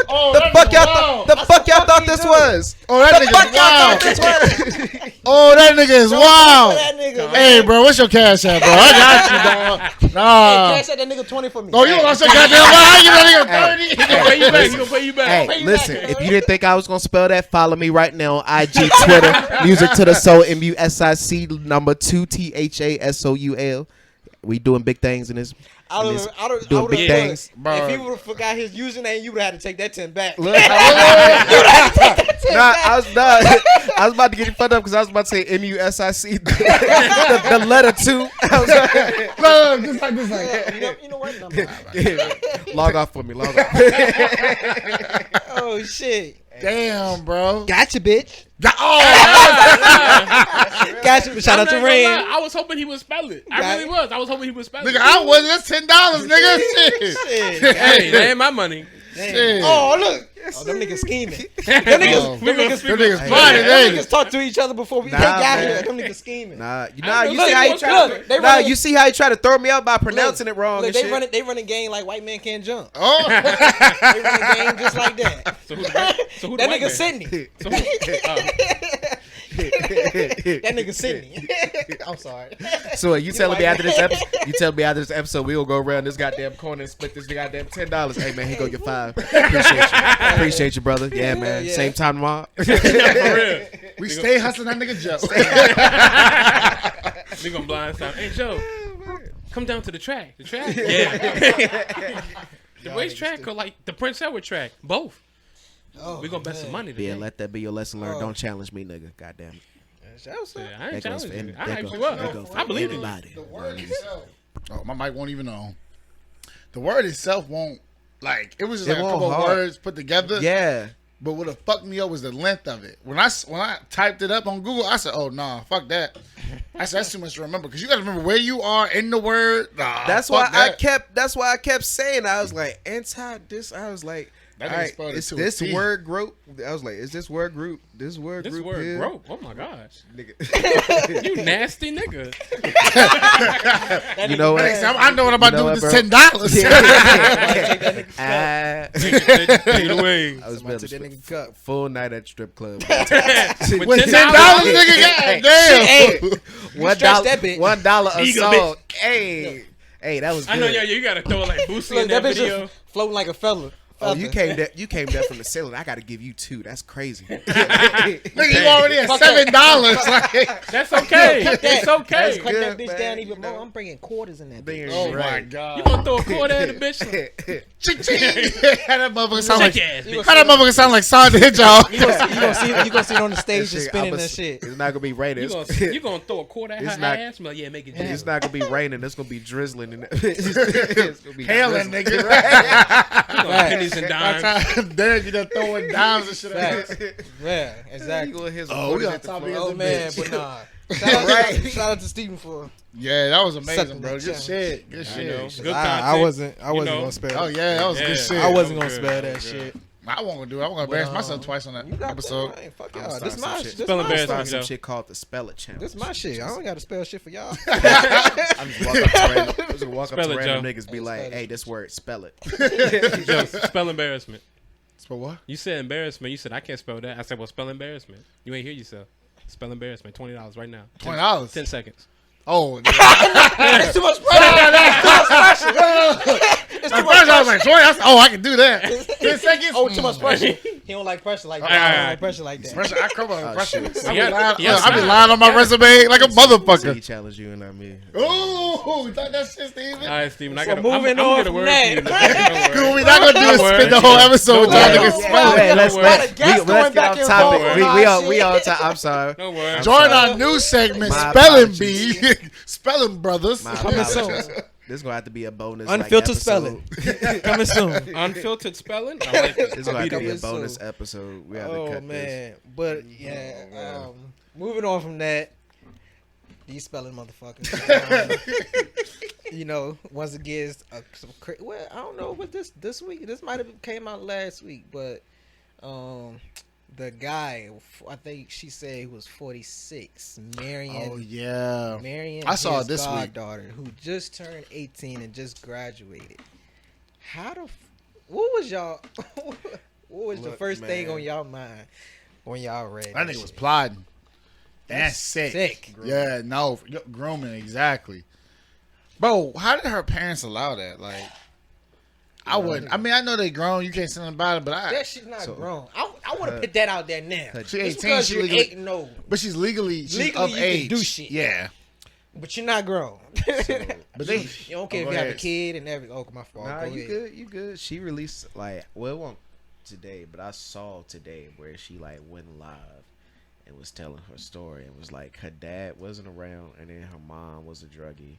Oh, The that fuck nigga y'all wild. the fuck y'all thought this was? Oh, that The nigga fuck is y'all wild. thought this was? Oh, that nigga is wild. That nigga, Hey, bro, what's your cash at, bro? I got you, dog. Nah. cash out that nigga 20 for me. Oh, you lost your goddamn mind. How you that nigga 30? He gonna pay you back. He gonna pay you back. Hey, listen, if you didn't think I was gonna spell that, follow me right now on IG, Twitter, Music to the Soul, MUSIC number 2 THASOUL. We doing big things in this. I in this- don't doing big things. Bro. If he would have forgot his username, you would have had to take that 10 back. Look, I was about to get you fucked up because I was about to say MUSIC, the letter 2. I was like, No, just like this. You know what? log off for me, log off. Oh, shit. Damn, bro. Gotcha, bitch. Oh, Gotcha. Shout out to Ren. I was hoping he would spell it. I really was. I was hoping he would spell it. nigga, I wasn't. That's $10, nigga. Shit. Shit. Hey, that ain't my money. Shit. Oh, look. Oh, them niggas scheming. Them Oh, niggas them niggas Hey, plotting, them ain't niggas talk to each other before they Nah, got man. here. Them niggas scheming. You see how he tried to throw me out by pronouncing it wrong. Look, and they shit? run a game like white man can't jump. Oh. They run a game just like that. So who the That white nigga man? Sydney. So who, That nigga Sydney. I'm sorry. So you telling me after this episode, we gonna go around this goddamn corner and split this goddamn $10? Hey man, here go your 5. Appreciate you, brother. Yeah, man. Yeah. Same time tomorrow. for real. We stay hustling that nigga Joe. We gonna blindside. Hey Joe, come down to the track. The track? Yeah. The racetrack or like the Prince Edward track? Both. Oh, We gonna bet some money today. Yeah, let that be your lesson learned. Don't challenge me, nigga. Goddamn. Yeah, I ain't That goes challenging you. for I that hyped goes- you that up. goes for I believe in you. anybody. The word itself. Oh, my mic won't even on. The word itself won't. Like, it was just It like a won't couple of hard. words put together. Yeah. But what fucked me up was the length of it. When I typed it up on Google, I said, "Oh nah, fuck that." I said that's too much to remember because you got to remember where you are in the word. Nah, That's why fuck that. That's why I kept saying. I was like anti this. I was like, That all nigga right, spelled it it's to a this T. word group. I was like, is this word group? This word This group word here? broke. Oh my gosh. Nigga. You nasty nigga. You know what? Next time, I know what I'm about to do You know with what, this $10. Take it away. I was Somebody better took that nigga cup. full night at strip club. With With $10, $10, nigga, goddamn. Stretch that bitch. $1 a Eagle song. Hey, that was good. I know, yeah, you gotta throw like Boosie Look, in that that bitch video. just floating like a fella. Oh, you came down from the ceiling. I got to give you 2. That's crazy. Nigga, you already at Fuck $7. Like, That's okay. Cut that. It's okay. Let's cut that good, bitch man. down even You know. more. I'm bringing quarters in that bitch. Being oh my right. You god. gonna throw a quarter at a bitch? Ching, ching. How that motherfucker sound like? Check ass, bitch. How that motherfucker sound like Sonic the Hedgehog? You gonna see it on the stage just spinning that shit. It's not gonna be raining. You gonna throw a quarter at It's her not- ass? I'm like, yeah, make it It's jizz. not gonna be raining. It's gonna be drizzling. It's gonna be Hailing, drizzling. nigga. You gonna pennies and By dimes. the time Derek, you done throwing dimes and shit. Facts. Yeah, You exactly. gonna hit some Oh, we quarters on at the top of floor. it. Oh a man, bitch. but nah. Shout out to Stephen for. Yeah, that was amazing, Sucking bro. that Good challenge. shit. Good I know. shit. Good I content. wasn't You know. gonna spell. Oh yeah, that was good Yeah. shit. I wasn't That gonna was spell good. that That was shit. I won't do it. I'm gonna embarrass myself twice on that You got episode. that, man. Fuck I'm y'all. gonna This start my some shit. this Spell my embarrassment, stuff. Start some Joe. shit called the Spell It Challenge. This my shit. I don't gotta spell shit for y'all. I'm just walk up to random, Spell it, random Joe. niggas, be like, "Hey, this word, spell it." Joe, spell embarrassment. For what? You said embarrassment. You said I can't spell that. I said, well, spell embarrassment. You ain't hear yourself. Spell embarrassment. $20 right now. $20. 10 seconds. Oh, That's too much pressure. That's too much pressure. It's at too much first I was pressure. like, 20. I can do that. 10 seconds. Oh, too much pressure. He don't like pressure like that. I don't like pressure like that. Pressure. I come on pressure. shit. I be Yeah, lying, yeah, I be yeah. lying on my Yeah. resume like a So motherfucker. he challenged you and not me. Ooh, you thought that shit, Steven? All right, Steven. I So got moving I'm on get a from word that. for you. Don't Cool, worry. we not gonna do is Don't spend the worry. whole episode Don't trying to worry. get Yeah. spelled. Hey, let's Why the guests going back and forth forth? We on on shit? I'm sorry. Don't worry. Join our new segment, My Spelling apologies. Bee, Spelling Brothers. My Coming soon. apologies. This is gonna have to be a bonus. Unfiltered episode. spelling. Coming soon. Unfiltered spelling? I like This is this. gonna have to be a Coming soon. bonus episode. We have to Oh cut man, but yeah. Moving on from that, these spelling motherfuckers. You know, once again, well, I don't know what this week. This might have came out last week, but the guy, I think she said he was 46. Marion. Oh yeah. Marion. I saw his it this week. goddaughter, who just turned 18 and just graduated. How the? What was y'all? What was the Look, first thing man. on y'all mind when y'all read That that nigga shit? was plotting. That's That's sick. Yeah, no, grooming exactly. Bro, how did her parents allow that? Like, I wouldn't. I mean, I know they grown. You can't say nothing about it, but That shit's not So- grown. I want to put that out there now. She Just 18, because she you're legally- 8 and old, but she's legally Legally, of you can age. do shit. Yeah, but you're not grown. but they. You don't care Oh, if you go have a ahead. kid and everything. Oh, my fault. Nah, Go you ahead. good, you good. She released like, well, it won't today, but I saw today where she like went live and was telling her story. It was like her dad wasn't around, and then her mom was a druggie,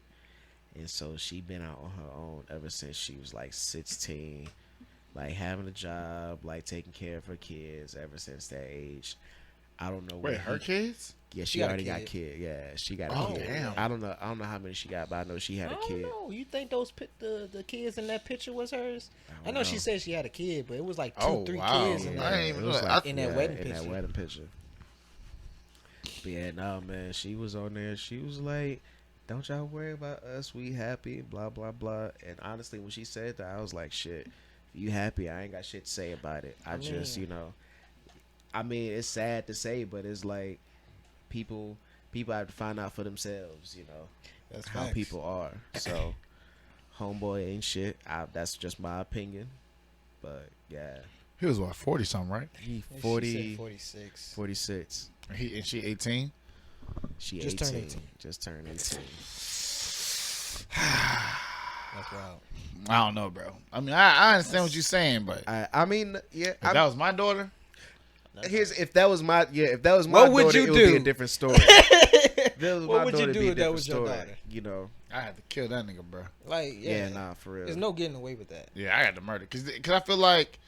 and so she been out on her own ever since she was like 16, like having a job, like taking care of her kids ever since that age. I don't know. Wait, her kids? Yeah, She she got a already kid. got kid. Yeah, she got a Oh, kid. damn. I don't know how many she got, but I know she had I a don't kid. know. You think the kids in that picture was hers? I don't know she know. said she had a kid, but it was like 2, Oh, 3 wow. kids in I that. didn't even it know was that. like- In that yeah, wedding in picture. that wedding picture. But yeah, no, man, she was on there. She was like, "Don't y'all worry about us. We happy." Blah blah blah. And honestly, when she said that, I was like, "Shit, if you happy? I ain't got shit to say about it. I just, mean- I mean, it's sad to say, but it's like people have to find out for themselves. That's How facts. people are. So, homeboy ain't shit. That's just my opinion. But yeah, He was what, 40 something, right? he She said 40, 46. 46. And she 18. She Just 18. turned 18. Just turned 18. That's wild. I don't know, bro. I mean, I understand what you're saying, but I mean, yeah. if that was my daughter, If that was my What daughter, would you it would be do? a different story. If that was What my would you daughter, it'd do be a if that different was your story, daughter? You know? I had to kill that nigga, bro. Like, Yeah, yeah, nah, for real. there's no getting away with that. Yeah, I got to murder because I feel like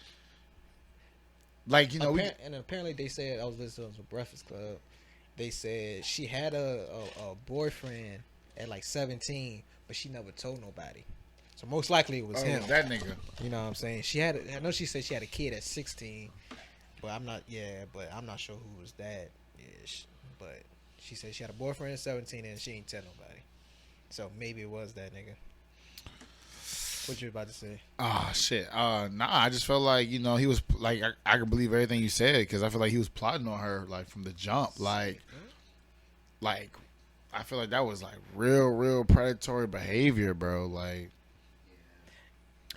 you know And apparently they said, I was listening to the Breakfast Club. They said she had a boyfriend at like 17, but she never told nobody. So most likely it was him. that nigga. You know what I'm saying? I know she said she had a kid at 16, but I'm not sure who was that ish. But she said she had a boyfriend at 17 and she ain't tell nobody. So maybe it was that nigga. What you about to say? Oh shit. Nah, I just felt like he was like I could believe everything you said because I feel like he was plotting on her like from the jump. Like I feel like that was like real predatory behavior, bro. Like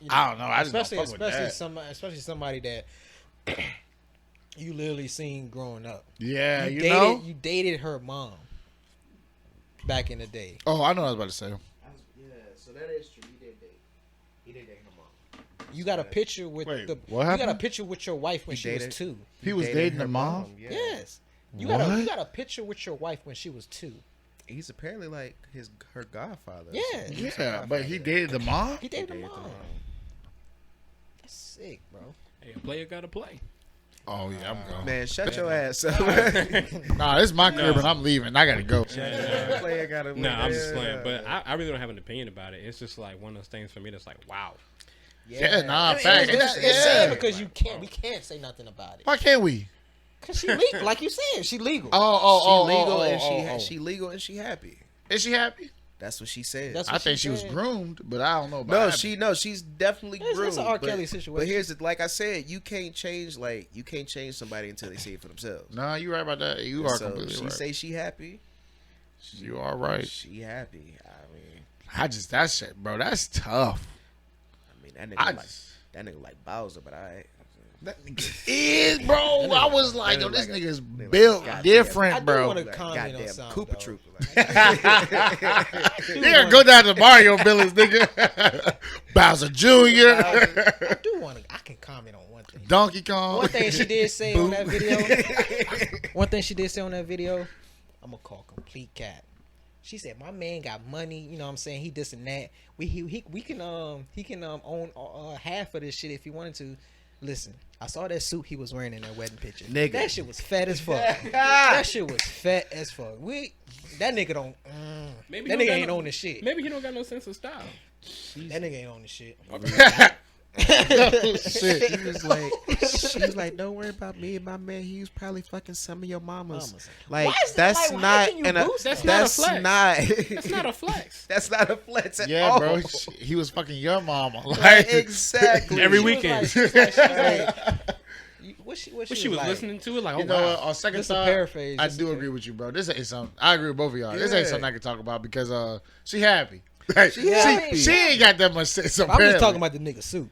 You I don't know. I just don't especially fuck with that. especially somebody that you literally seen growing up. yeah, you dated, know. you dated her mom back in the day. Oh, I know what I was about to say. Yeah, so that is true. He did date her mom. You got a picture with Wait, the. what You got a happened? picture with your wife when He she was dated- 2. He was dating her mom? Yeah. Yes. You What? got a picture with your wife when she was 2. He's apparently like her godfather. Yeah. Yeah, but he dated the mom. He dated her dated the mom. mom. That's sick, bro. Hey, a player gotta play. Oh yeah, I'm going. Man, shut your ass up. Nah, it's my crib and I'm leaving. I gotta go. Player gotta No, I'm just yeah. playing. But I really don't have an opinion about it. It's just like one of those things for me that's like, wow. Yeah, nah, I mean, fact. it's Yeah. sad because we can't say nothing about it. Why can't we? Cause she legal, like you said, she legal. Oh, She legal and she legal and she happy. Is she happy? That's what she said. That's I what think she was said. groomed, but I don't know about happy. she's definitely It's groomed. an R. but- Kelly situation. But here's the, like I said, you can't change somebody until they see it for themselves. Nah, you right about that. You are So completely she right. say she happy. You are right. She happy. I mean, That shit, bro. That's tough. that I nigga like Bowser, but I. That nigga is, bro. I was like, yo, nigga this like nigga's like built goddamn- different, I do bro. wanna Like comment on goddamn something, Koopa though. Trooper. You gotta go down to Mario Village, nigga. Bowser Jr. I do want to. I can comment on one thing. Donkey Kong. One thing she did say on that video. One thing she did say on that video. I'm gonna call complete cap. She said, "My man got money. You know what I'm saying? He this and that. We can own half of this shit if he wanted to." Listen, I saw that suit he was wearing in that wedding picture. Nigga. That shit was fat as fuck. That shit was fat as fuck. That nigga don't. Maybe That he nigga don't ain't got no- on the shit. Maybe he don't got no sense of style. That nigga ain't on the shit. Shit. She was like, don't worry about me and my man. He was probably fucking some of your mamas. Like Why is that- that's like, not. how can you And boost that? That's not a flex. not. That's not a flex. That's not a flex at Yeah, all. bro. He was fucking your mama. Like, exactly. Every She was weekend. like- she was like, what she But she was like? listening to it like, oh You know what? wow. On second Just a thought, paraphrase. I just do a- agree with you, bro. This ain't something. I agree with both of y'all. This ain't Yeah. something I can talk about because she happy. Like, She happy. she ain't got that much sense. I'm just talking about the nigga suit.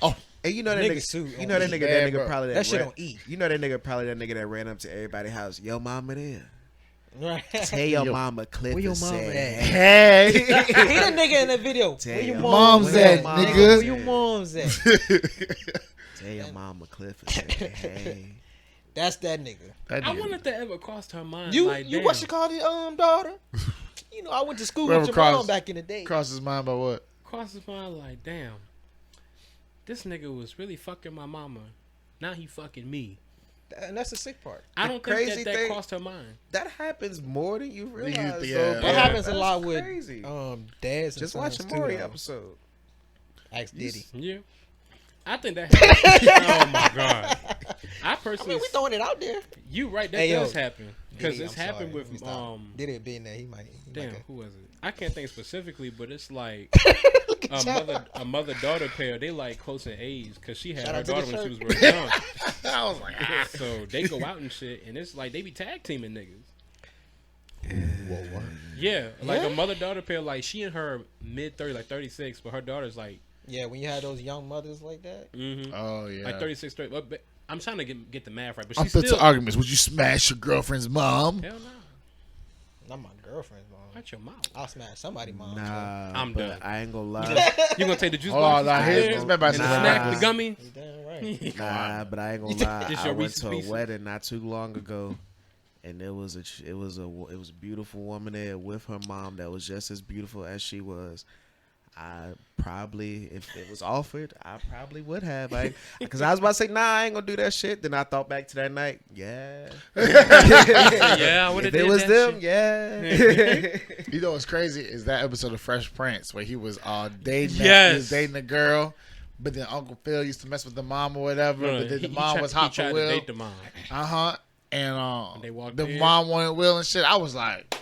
Oh, And you know that Nigga nigga, suit you know that on nigga, E. that Yeah, nigga bro. probably That shit ran- on E. You know that nigga probably that nigga that ran up to everybody's house. Yo, mama there. Right. Tell your Yo, mama Cliff where your is mama sad. at? hey. He the nigga in the video. Tell Where your your mom's mom's at, at, nigga? nigga. Where your mom's at? Tell your mama Cliff is sad. Hey. That's that nigga. That I nigga. wonder if that ever crossed her mind. You like, you damn, what you call it, daughter? You know, I went to school Whoever with your mom crossed- back in the day. Cross his mind by what? crossed his mind like, damn, this nigga was really fucking my mama. Now he fucking me. And that's the sick part. I The don't think crazy that thing- crossed her mind. That happens more than you realize. yeah. though, That bro. That happens a That's lot with crazy. dads. And Just watch sons the Maury too, though. episode. Ask Diddy. Yeah. I think that happens. Oh my god. I I personally, mean, we throwing it out there. you right, that Hey, yo. does happen because Diddy, it's I'm happened sorry. Let me with stop. Diddy being there, he might. Damn, who was it? I can't think specifically, but it's like Look at y'all. a mother daughter pair. They like close in age because she had Shout her out to the daughter when she was shirt. real young. I was like, ah. So they go out and shit, and it's like they be tag teaming niggas. Whoa, Yeah, like Yeah? a mother daughter pair. Like she in her mid 30s, like 36, but her daughter's like Yeah, when you had those young mothers like that. Oh yeah. like 36 straight. But I'm trying to get the math right, but I'm she's fit still to arguments. Would you smash your girlfriend's mom? hell no. Not my girlfriend's mom. Watch your mouth. I'll smash somebody's mom. Nah, I'm but done. I ain't gonna lie. You gonna take the juice Hold box? on, nah, Yeah. here's my and the Nah. snack, the gummy. You damn right. Nah, but I ain't gonna lie. This I your went Reese's to a Pieces? wedding not too long ago, and it was a beautiful woman there with her mom that was just as beautiful as she was. I probably, if it was offered, I probably would have. Because I was about to say, nah, I ain't gonna do that shit. Then I thought back to that night. Yeah. Yeah, I would have If it did was that them, shit. yeah. You know what's crazy is that episode of Fresh Prince where he was dating. Yes. He was dating a girl, but then Uncle Phil used to mess with the mom or whatever. No, but then he the mom tried- was he hot tried for to Will. date the mom. And they walked the in. mom wanted Will and shit. I was like,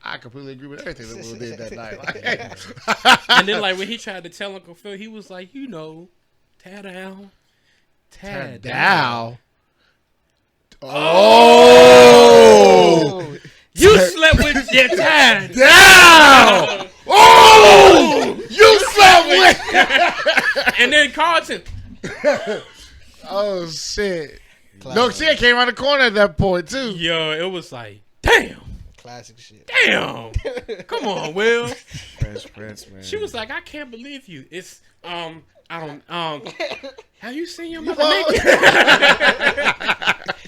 I completely agree with everything that Will did that night. Like, And then like when he tried to tell Uncle Phil, he was like, you know, tear down. Dow. Oh, You slept with your dad. Down. Oh, you slept with. And then Carlton. Oh shit. No, she came around the corner at that point too. Yo, it was like, damn. classic shit. Damn. Come on, Will. Fresh Prince, man. She was like, I can't believe you. It's I don't have you seen your mother naked?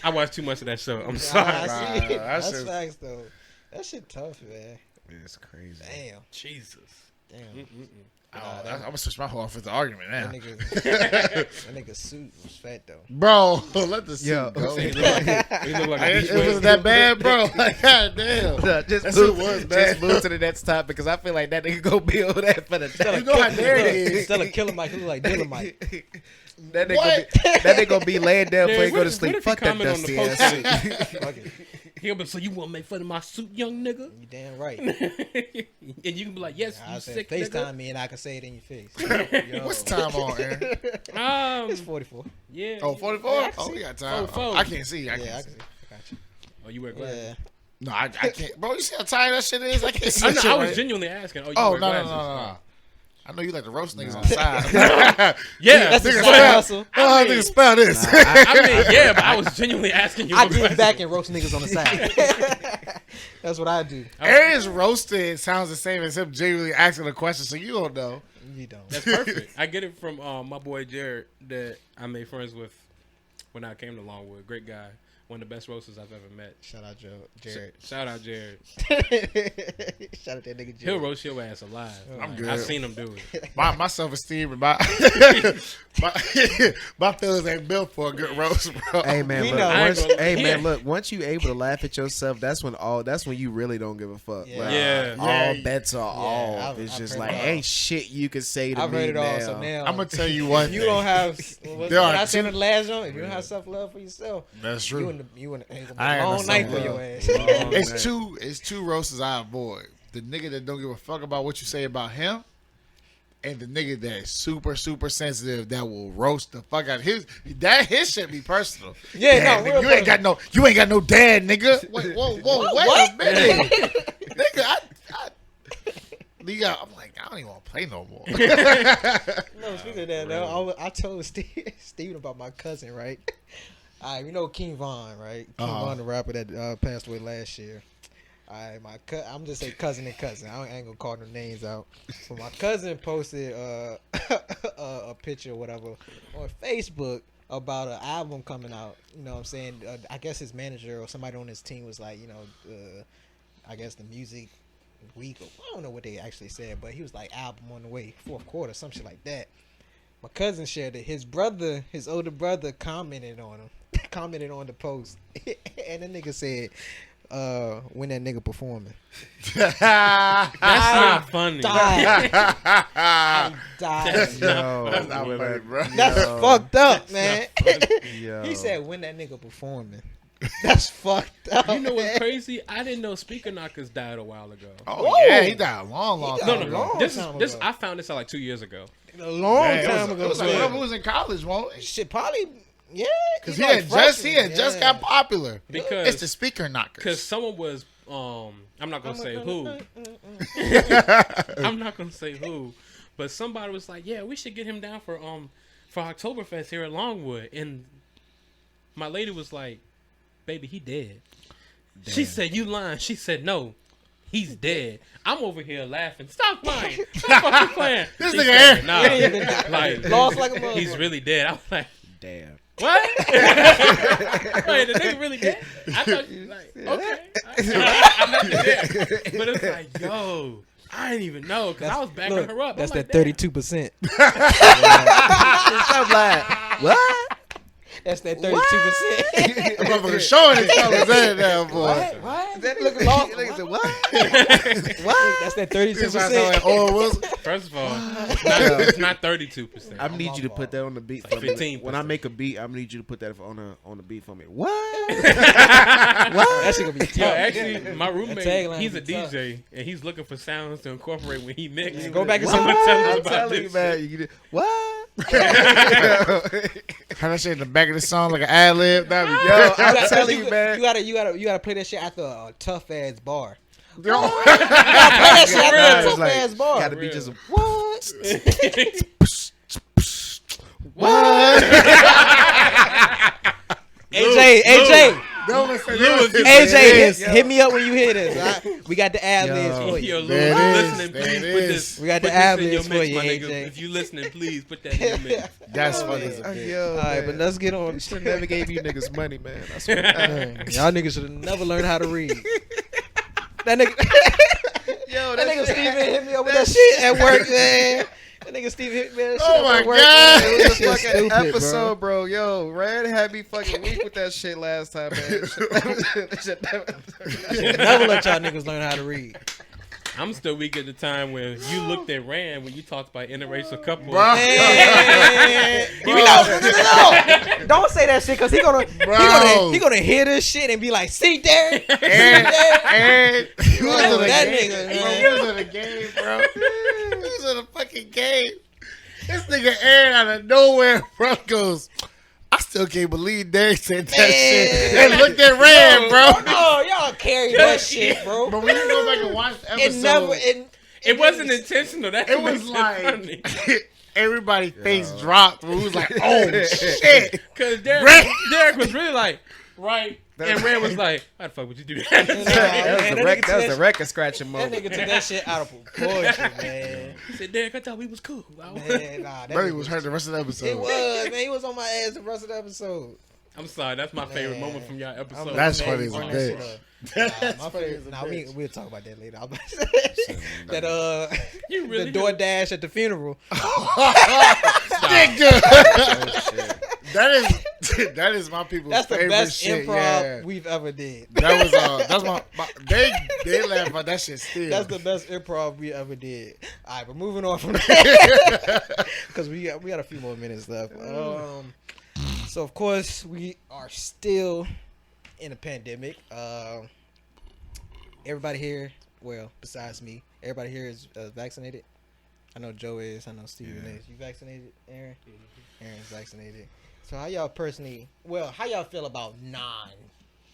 I watched too much of that show. I'm sorry. I see. Nah, That's shit- facts though. That shit tough, man. It's crazy. Damn. Jesus. Damn. I'm gonna switch my whole off with the argument now. That nigga suit was fat though. Bro, let the suit Yo, go. He looked like a It beach wasn't wave. that bad, bro. Like, God damn. Just That move, shit was just bad. move to the next topic because I feel like that nigga gonna be over there for the day. You know how dare he is. Instead of Killer Mike, he look like Dylan Mike. That nigga, What? that nigga gonna be laying down before he go to What sleep. if he Fuck that comment on dusty the post ass. shit? Fuck it. He'll be, so you want to make fun of my suit, young nigga? You damn right. And you can be like, yes, I you said sick FaceTime nigga. me and I can say it in your face. Yo. What's time on, Aaron? It's 44. Yeah. Oh, 44? Oh, we got time. 44. I can't see. I Yeah, I can't can see. see. I got you. Oh, you wear glasses? Yeah. No, I can't. Bro, you see how tired that shit is? I can't see Oh, that no, shit I was right. genuinely asking. Oh, you Oh, wear no, no, no, glasses? no. I know you like to roast niggas on the side. Yeah. That's a Nigga, side spell- hustle. Oh, mean- nigga, spell this. I mean, yeah, but I was genuinely asking you. I what give glasses. back and roast niggas on the side. That's what I do. Aaron's roasted sounds the same as him genuinely asking a question, so you don't know. You don't. That's perfect. I get it from my boy Jared that I made friends with when I came to Longwood. Great guy. one of the best roasters I've ever met. Shout out Jared. Shout out Jared. Shout out that nigga Jared. He'll roast your ass alive. I'm good. I've seen him do it. My self-esteem and my feelings ain't built for a good roast, bro. Hey man, We look, know. look. Once you able to laugh at yourself, that's when you really don't give a fuck. Yeah. Like, Yeah. all bets are off. I've- It's I've just heard like it all. ain't shit you can say to I've me heard it all. now. So now I'm gonna tell you one if you thing. don't have what There are I said two- in the last one, if you don't have self love for yourself, That's true. you in I ain't a long no night for self-love. your ass. Long It's night. it's two roasters I avoid. The nigga that don't give a fuck about what you say about him, and the nigga that's super sensitive that will roast the fuck out of his shit be personal. Yeah, Damn, no, nigga, real you ain't got no dad, nigga. Wait, wait What? a minute, nigga. Nigga, I'm like, I don't even want to play no more. No, speaking of that, though, I told Steven about my cousin, right? You know King Von, right? King Von, the rapper that passed away last year. I'm just say cousin and cousin. I ain't gonna call no names out. But my cousin posted a picture or whatever on Facebook about an album coming out. You know what I'm saying? I guess his manager or somebody on his team was like, I guess the music week. I don't know what they actually said, but he was like album on the way, fourth quarter, some shit like that. My cousin shared it. His older brother commented on the post. And the nigga said, when that nigga performing. That's not funny. I died. That's not Yo, That's not funny, bro. That's fucked up, man. Yo. He said, when that nigga performing. That's fucked up. You know what's man. crazy? I didn't know Speaker Knockers died a while ago. Oh Whoa. yeah, he died a long He time died ago. long This time is ago. I found this out like 2 years ago. A long Man, time it ago. was like man. whenever we was in college, won't it? Shit, probably, yeah. Because he's he like had just freshman, got popular. Because It's the speaker knockers. Because someone was I'm not gonna say who. I'm not gonna say who, but somebody was like, "Yeah, we should get him down for Oktoberfest here at Longwood." And my lady was like, "Baby, he dead." Damn. She said, "You lying?" She said, "No, he's dead." I'm over here laughing. Stop lying. Stop fucking playing. This She nigga said, here. Nah, like Lost like a motherfucker. he's really dead. I was like, Damn. what? Wait, the nigga really dead? I thought you like, okay. I'm not there. But it's like, yo, I didn't even know because I was backing her up. That's I'm like, that 32%. Stop lying. What? That's that 32%. That motherfucker showing his fellas in there, boy. What? That nigga lost. Nigga said, what? What? That's that This sounds like 32%. Owen Wilson. First of all, it's not 32%. I need you to put that on the beat for me. 15%. When I make a beat, I need you to put that on the beat for me. What? That shit gonna be tough. Yo, actually, my That roommate, tagline he's a be tough. DJ, and he's looking for sounds to incorporate when he mixes. Go back and Someone say, tell us I'm about telling you, this man. shit. You did, what? Had that shit in the back of the song like an ad lib. That'd be Yo, good. I'm telling you, man. You gotta play that shit after a tough ass bar. Yo. Play that shit after a It's tough like, ass bar. gotta be just a, What? What? AJ, Don't listen to Lewis, this. AJ, hit me up when you hear this. All right? We got the ad libs Yo. for you. Yo, Lou, There if it you is. listening, There please it put is. this. We got put the this ad in your libs mix, for you, my nigga. AJ. If you listening, please put that in your mix. That's funny as a bitch. yo, All right, man. but let's get on. Should never gave you niggas money, man. I swear. Y'all niggas should have never learned how to read. That nigga, Yo, that nigga Steven hit me up with that shit at work, man. That nigga Steven hit me with that shit Oh up my at work. God. Man. It was a That shit fucking stupid, episode, bro. Yo, Red had me fucking weak with that shit last time, man. Should never let y'all niggas learn how to read. I'm still weak at the time when you looked at Rand when you talked about interracial couples. Bro. Man. No. Don't say that shit because he gonna hear this shit and be like, see there, And he was in the That game. nigga, He man. was in the game, bro. He was in the fucking game. This nigga Aaron out of nowhere, bro, goes, I still can't believe Derek said that shit. And looked at Rand, bro. Oh, y'all carry that shit, bro. But when you go back and watch the It never. episode, It wasn't intentional. That's it what was makes like funny. everybody's face dropped. It was like, oh shit. Because Rand- Derek was really like, right. And Rand was like, how the fuck would you do that? That was the record scratching That moment. nigga took that shit out of proportion, man. He said, Derek, I thought we was cool. Man, nah, that Brady nigga was hurt the rest of the episode. It was, man. He was on my ass the rest of the episode. I'm sorry. That's my favorite moment from y'all episode. That's Man, funny you as a bring that shit bitch. up. That's My funny favorite. as a Nah, bitch. we'll talk about that later. I was about to say that You really the DoorDash at the funeral. Nigga. That is my people's That's the favorite best shit. improv Yeah. we've ever did. That was that's my they laugh about that shit still. That's the best improv we ever did. All right, but moving on from that because we got a few more minutes left. So of course we are still in a pandemic. Everybody here, well, besides me, everybody here is vaccinated. I know Joe is. I know Steven is. You vaccinated, Aaron? Aaron's vaccinated. So how y'all feel about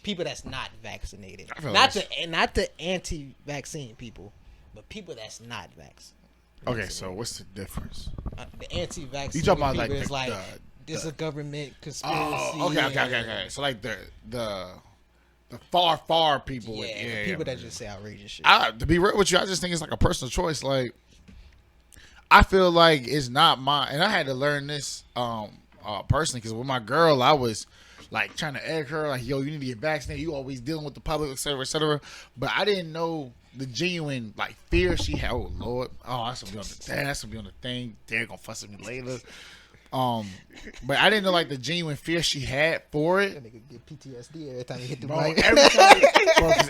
people that's not vaccinated? Not the anti-vaccine people, but people that's not vaccinated. Okay, so what's the difference? The anti-vaccine You talking about people like is like this a government conspiracy. Oh, okay. So like the far people. Yeah, people that just say outrageous shit. To be real with you, I just think it's like a personal choice. Like, I feel like it's not mine, and I had to learn this personally because with my girl, I was like trying to egg her, like, yo, you need to get vaccinated. You always dealing with the public, et cetera, et cetera. But I didn't know the genuine like fear she had. Oh Lord, that's gonna be on the thing. They're gonna fuss at me later. But I didn't know like the genuine fear she had for it. That nigga get PTSD every time you hit the Bro, mic.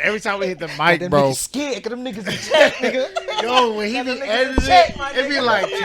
every time we hit the mic, them bro. niggas scared, cause them niggas in check, nigga. Yo, when he Got be them niggas in editing, check, my it be nigga. like 12,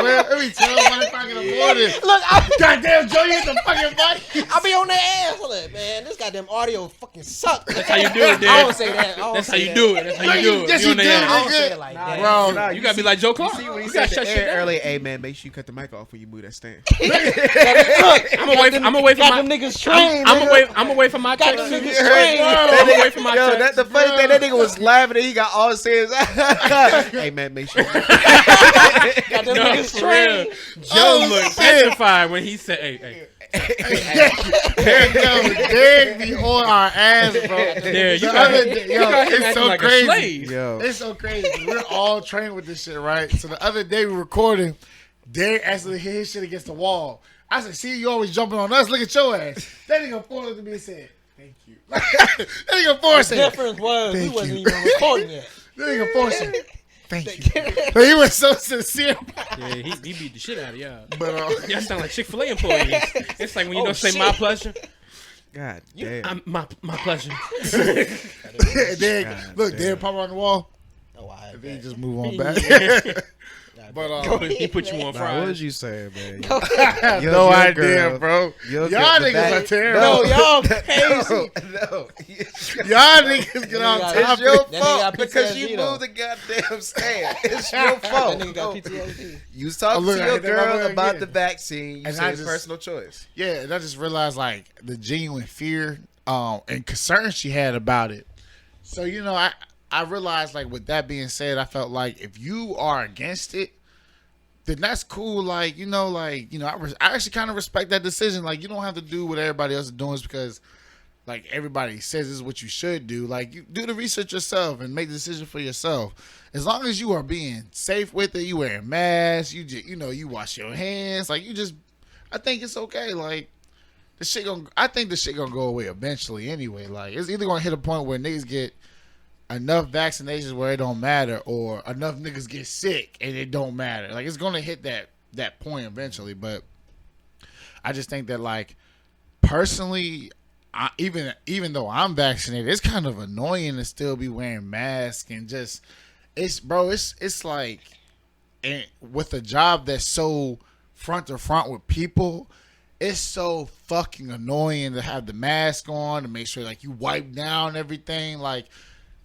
1 o'clock in the morning. Look, Goddamn, Joe, you hit the fucking mic. I be on their ass. Look, man, this goddamn audio fucking sucks. That's how you do it, dude. I don't say that. That's how you do it. That's how you do it. Yes, You you on the do, ass. I don't say nigga. it like that. Bro, You gotta be like Joe Clark. See when he You said gotta shut to shit Aaron down. earlier, hey man, make sure you cut the mic off when you move that stand. I'm away from Got them my. niggas trained. I'm away from my Got text. them too. niggas trained. I'm away from my Yo, text. the funny thing, that nigga was laughing and he got all serious. Hey man, make sure. Got them No, niggas for real. trained. Joe looked petrified when he said, "Hey, Derek be on our ass, bro. there, you The got other him. day- You yo, got him it's acting so like a crazy. slave." Yo, It's so crazy. We're all trained with this shit, right? So the other day we were recording, Derek actually hit his shit against the wall. I said, see, you always jumping on us. Look at your ass. That nigga pointed to me and said, thank you. That nigga forced The it. difference was we Thank wasn't you. even recording yet. That nigga forced it. Thank you. But he was so sincere. Yeah, he beat the shit out of y'all. But Y'all sound like Chick-fil-A employees. It's like when you don't say shit. my pleasure. God damn. My pleasure. then, look, Derek pop on the wall. Oh, I And then he just move on back. But He put you on Nah, what fries. was you saying, man? no idea, girl. bro. Your Y'all girl- the niggas back- are terrible. No, y'all crazy. No. Y'all niggas get off It's It's topic. your That nigga fault got because PTSD you though. moved the goddamn stand. It's your fault. That nigga got PTSD. You was talking look, to I your hit that girl motherfucker about again. the vaccine. You And said I it's just- personal choice. Yeah, and I just realized like the genuine fear and concern she had about it. So, you know, I realized like with that being said, I felt like if you are against it, then that's cool. Like, I actually kind of respect that decision. Like, you don't have to do what everybody else is doing just because like everybody says this is what you should do. Like, you do the research yourself and make the decision for yourself. As long as you are being safe with it, you wearing masks, you just, you wash your hands. Like, I think it's okay. Like, I think the shit gonna go away eventually anyway. Like, it's either gonna hit a point where niggas get enough vaccinations where it don't matter, or enough niggas get sick and it don't matter. Like, it's gonna hit that point eventually. But I just think that, like, personally, even though I'm vaccinated, it's kind of annoying to still be wearing masks and just it's like, and with a job that's so front to front with people, it's so fucking annoying to have the mask on to make sure like you wipe down everything. Like,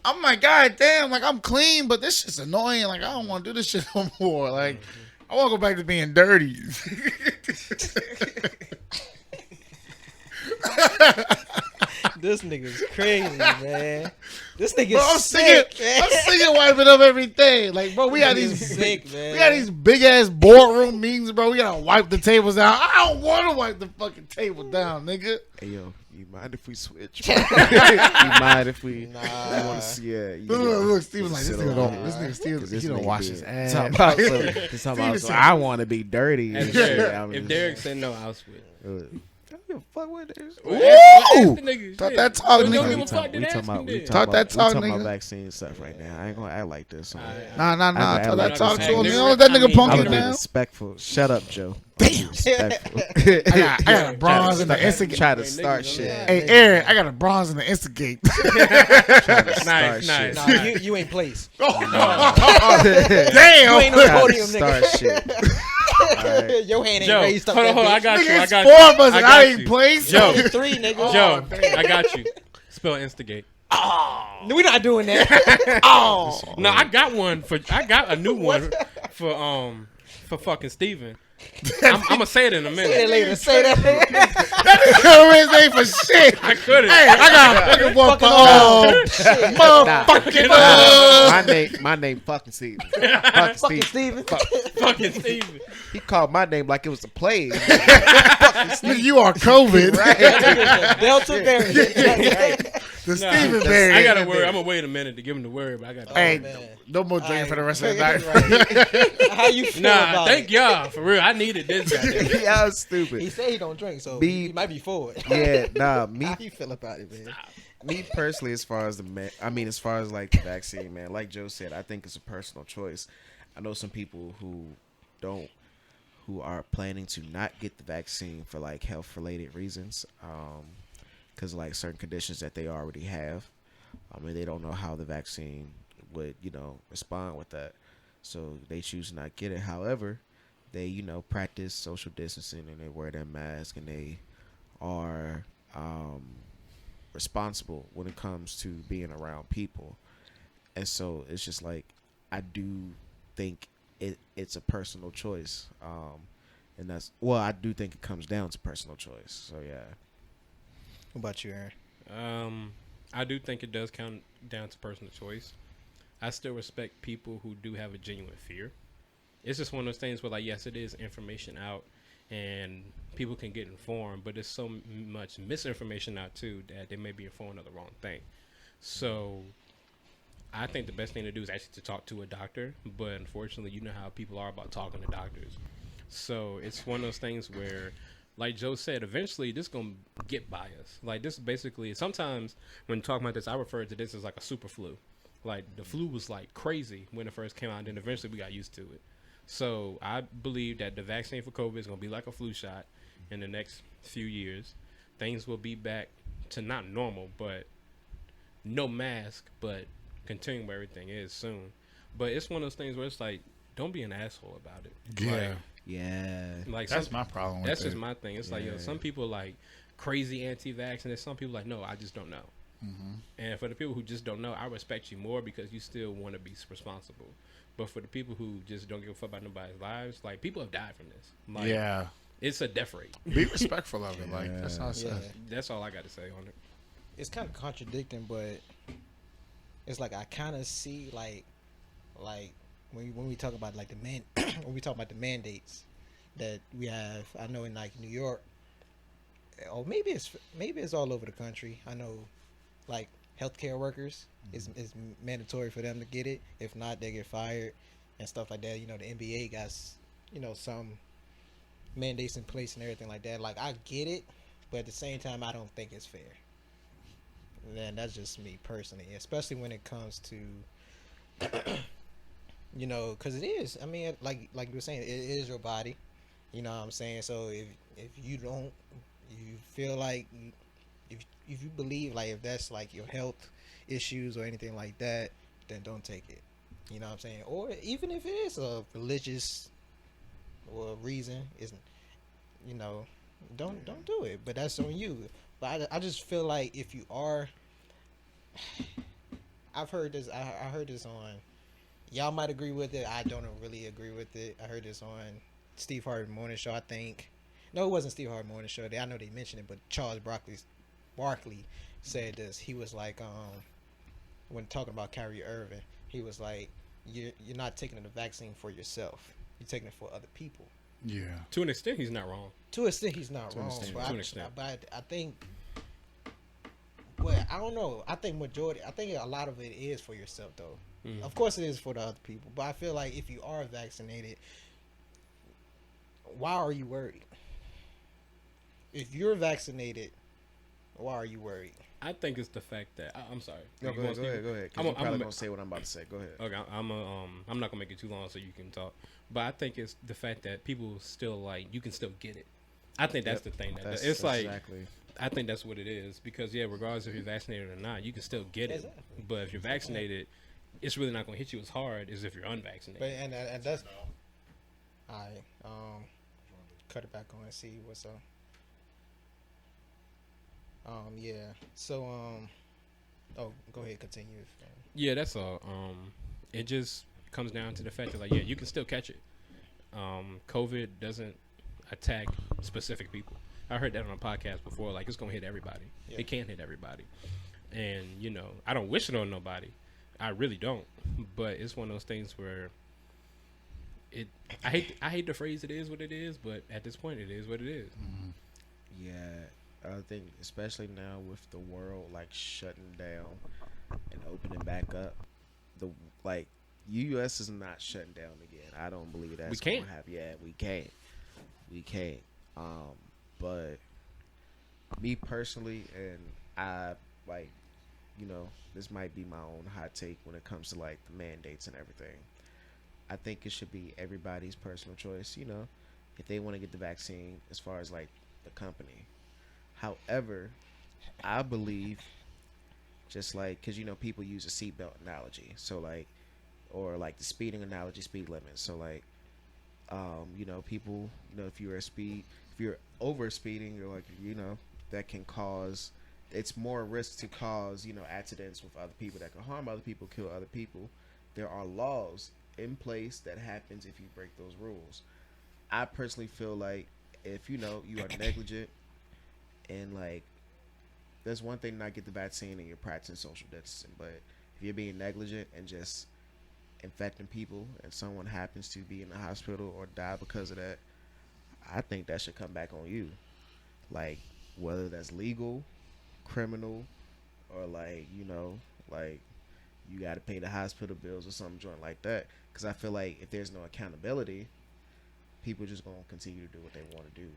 I'm like, God damn, like, I'm clean, but this shit's annoying. Like, I don't want to do this shit no more. Like, I want to go back to being dirty. This nigga's crazy, man. This nigga's Bro, I'm sick, sick. man. I'm sick of wiping up everything. Like, bro, we got these sick, man. we got these big ass boardroom meetings, bro. We gotta wipe the tables down. I don't want to wipe the fucking table down, nigga. Hey yo, you mind if we switch? You mind if we? Nah. I want to see. Yeah. Look, Steven, like, this sit nigga on don't. here. This nigga Steven, Cause this he don't nigga wash be- his ass. Talking about so Steven I want to be dirty and If shit. Derek, I mean, if Derek said no, I'll switch. give a fuck what it is. Woo! the nigga, Talk shit. that talk, Don't give nigga. a fuck, then ask him then. Talk that talk, we talking nigga. about vaccine stuff right now. I ain't gonna act like this. Nah. I Talk that like talk this. to him. Nigga, You don't let that I nigga mean, punk I'm it gonna be down. respectful. Shut up, Joe. Damn. Respectful. I got a bronze in the instigate. Try to Hey, start niggas, shit. yeah. Hey, Aaron, I got a bronze in the instigate. Nice. Nah, you ain't place. Damn. You ain't on the Try to podium, start nigga. shit. Your hand ain't Joe, raised up. hold on, that I bitch. got you. Nigga, I it's got four you. of us and I got ain't you. placed. Joe. Only 3, nigga. Joe, I got you. Spell instigate. We're not doing that. Oh. No, I got one for. I got a new one for fucking Steven. I'm gonna say it in a Say minute. that later. Say that. That nigga don't his name for shit. I couldn't. Hey, I got a nigga one for motherfucking My name fucking Steven. Fucking Fucking Steven. Steven. Fucking Steven. He called my name like it was a plague. nigga, you are COVID. That nigga's a Delta variant. The Nah, Steven variant. I gotta worry. I'm gonna wait a minute to give him the word, but I got. Hey, man. no more drinking for the rest of the Right. night. How you feel Nah, about thank it? y'all for real. I needed this. Goddamn. Y'all He stupid. said he don't drink, so Me- he might be forward. Yeah, nah, me How you feel about it, man? me personally, as far as as far as like the vaccine, man, like Joe said, I think it's a personal choice. I know some people who are planning to not get the vaccine for like health related reasons, because like certain conditions that they already have. I mean, they don't know how the vaccine would, respond with that, so they choose not get it. However, they, practice social distancing and they wear their mask and they are responsible when it comes to being around people. And so it's just like, I do think it's a personal choice. And I do think it comes down to personal choice. So yeah. What about you, Aaron? I do think it does count down to personal choice. I still respect people who do have a genuine fear. It's just one of those things where, like, yes, it is information out and people can get informed, but there's so much misinformation out too that they may be informed of the wrong thing. So I think the best thing to do is actually to talk to a doctor, but unfortunately, you know how people are about talking to doctors. So it's one of those things where, like Joe said, eventually this going to get by us. Like, this basically, sometimes when talking about this, I refer to this as like a super flu. Like, the flu was like crazy when it first came out, and then eventually we got used to it. So I believe that the vaccine for COVID is going to be like a flu shot in the next few years. Things will be back to not normal, but no mask, but continuing where everything is soon. But it's one of those things where it's like, don't be an asshole about it. Yeah. Yeah. Like That's my problem with That's it. just my thing. It's like, Yeah. some people like crazy anti-vax, and there's some people like, no, I just don't know. Mm-hmm. And for the people who just don't know, I respect you more because you still want to be responsible. But for the people who just don't give a fuck about nobody's lives, like, people have died from this. Like, Yeah. it's a death rate. Be respectful of it. Like, that's all I Yeah. said. That's all I got to say on it. It's kind of contradicting, but it's like I kind of see like when we talk about like when we talk about the mandates that we have. I know in like New York, or maybe it's all over the country. I know like healthcare workers is mandatory for them to get it. If not, they get fired and stuff like that. You know, the NBA got some mandates in place and everything like that. Like, I get it, but at the same time, I don't think it's fair. And that's just me personally, especially when it comes to because it is. I mean, like you were saying, it is your body. You know what I'm saying? So if you don't, you feel like if you believe like if that's like your health issues or anything like that, then don't take it. You know what I'm saying? Or even if it is a religious or reason, isn't don't do it. But that's on you. But I just feel like if you are, I've heard this. I heard this on. Y'all might agree with it. I don't really agree with it. I heard this on Steve Harvey Morning Show. I think. No, it wasn't Steve Harvey Morning Show. I know they mentioned it, but Charles Barkley said this. He was like, when talking about Kyrie Irving, he was like, you're not taking the vaccine for yourself. You're taking it for other people. Yeah. To an extent, he's not wrong. To an extent, he's not wrong. To an extent. But I think, well, I don't know. I think a lot of it is for yourself, though. Mm. Of course, it is for the other people. But I feel like if you are vaccinated, why are you worried? if you're vaccinated, why are you worried? I think it's the fact that I'm sorry. No, You go want ahead. to Go ahead. I'm Because a- you're probably I'm a- gonna say what I'm about to say. Go ahead. Okay, I'm not gonna make it too long so you can talk. But I think it's the fact that people still like you can still get it. I think that's the thing. It's like exactly. I think that's what it is because regardless if you're vaccinated or not, you can still get it. Exactly. But if you're vaccinated, it's really not gonna hit you as hard as if you're unvaccinated. But and that's I cut it back on and see what's up. Yeah. So oh, go ahead, continue. Yeah, that's all. It just comes down to the fact that you can still catch it. COVID doesn't attack specific people. I heard that on a podcast before. Like it's gonna hit everybody. Yeah. It can't hit everybody, and I don't wish it on nobody. I really don't. But it's one of those things where I hate the phrase "it is what it is," but at this point, it is what it is. Yeah, I think especially now with the world like shutting down and opening back up, the U.S. is not shutting down again. I don't believe that's We can't. gonna happen. Yeah, we can't. But me personally, and I this might be my own hot take when it comes to like the mandates and everything. I think it should be everybody's personal choice. If they want to get the vaccine, as far as like the company. However, I believe just like because people use a seatbelt analogy, so like or like the speeding analogy, speed limit. So like people if you're over speeding, you're like that can cause it's more risk to cause accidents with other people that can harm other people, kill other people. There are laws in place that happens if you break those rules. I personally feel like if you are negligent and like there's one thing to not get the vaccine and you're practicing social distancing, but if you're being negligent and just infecting people and someone happens to be in the hospital or die because of that, I think that should come back on you. Like whether that's legal, criminal, or like you got to pay the hospital bills or some joint like that. Because I feel like if there's no accountability, people just gonna continue to do what they want to do.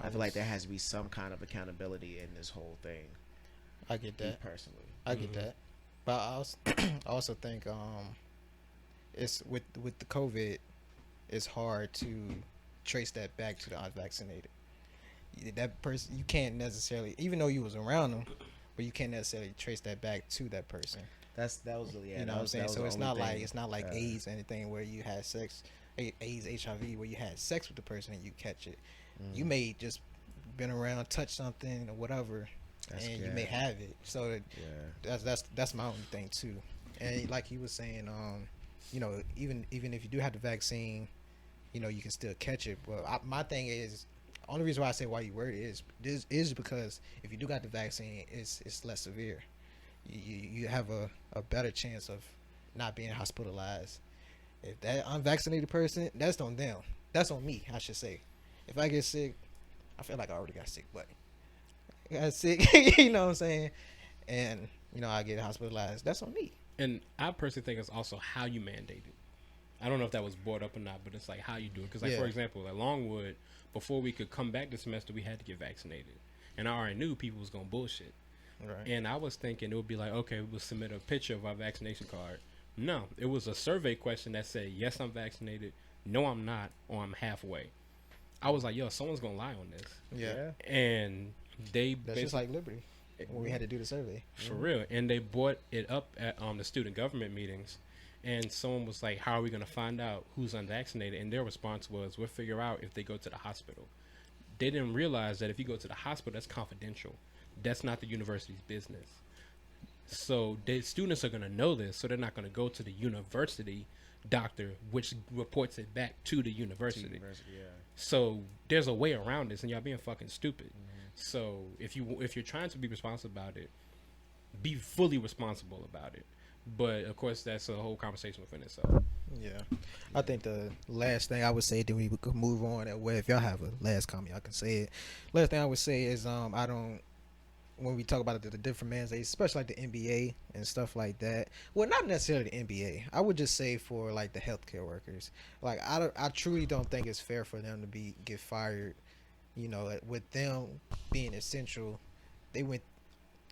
I feel like there has to be some kind of accountability in this whole thing. I get that. Personally, I get that, but I also think it's with the COVID, it's hard to trace that back to the unvaccinated. That person you can't necessarily, even though you was around them, but you can't necessarily trace that back to that person. that was You know what I'm saying? So it's not like uh, AIDS, anything where you had sex, AIDS, HIV, where you had sex with the person and you catch it. You may just been around, touch something or whatever, and you may have it. So that's my only thing too. And like he was saying, even if you do have the vaccine, you can still catch it. But my thing is, only reason why I say why you worried is because if you do got the vaccine, it's less severe. You have a better chance of not being hospitalized. If that unvaccinated person, that's on them. That's on me, I should say. If I get sick, I feel like I already got sick, but I got sick, you know what I'm saying? And, I get hospitalized. That's on me. And I personally think it's also how you mandate it. I don't know if that was brought up or not, but it's like how you do it. Because, for example, at Longwood, before we could come back this semester, we had to get vaccinated. And I already knew people was going to bullshit. Right. And I was thinking it would be like, okay, we'll submit a picture of our vaccination card. No, it was a survey question that said, yes, I'm vaccinated. No, I'm not. Or I'm halfway. I was like, yo, someone's going to lie on this. Yeah. And they That's just like Liberty when we had to do the survey. For real. And they brought it up at the student government meetings. And someone was like, how are we going to find out who's unvaccinated? And their response was, we'll figure out if they go to the hospital. They didn't realize that if you go to the hospital, that's confidential. That's not the university's business. So the students are going to know this, so they're not going to go to the university doctor, which reports it back to the university. So there's a way around this, and y'all being fucking stupid. So if you're trying to be responsible about it, be fully responsible about it. But of course, that's a whole conversation within itself. Yeah, I think the last thing I would say, then we could move on. Well, if y'all have a last comment, y'all can say it. Last thing I would say is, I don't. When we talk about the different mandates, especially like the NBA and stuff like that. Well, not necessarily the NBA. I would just say for like the healthcare workers. Like I truly don't think it's fair for them to get fired you know, with them being essential, they went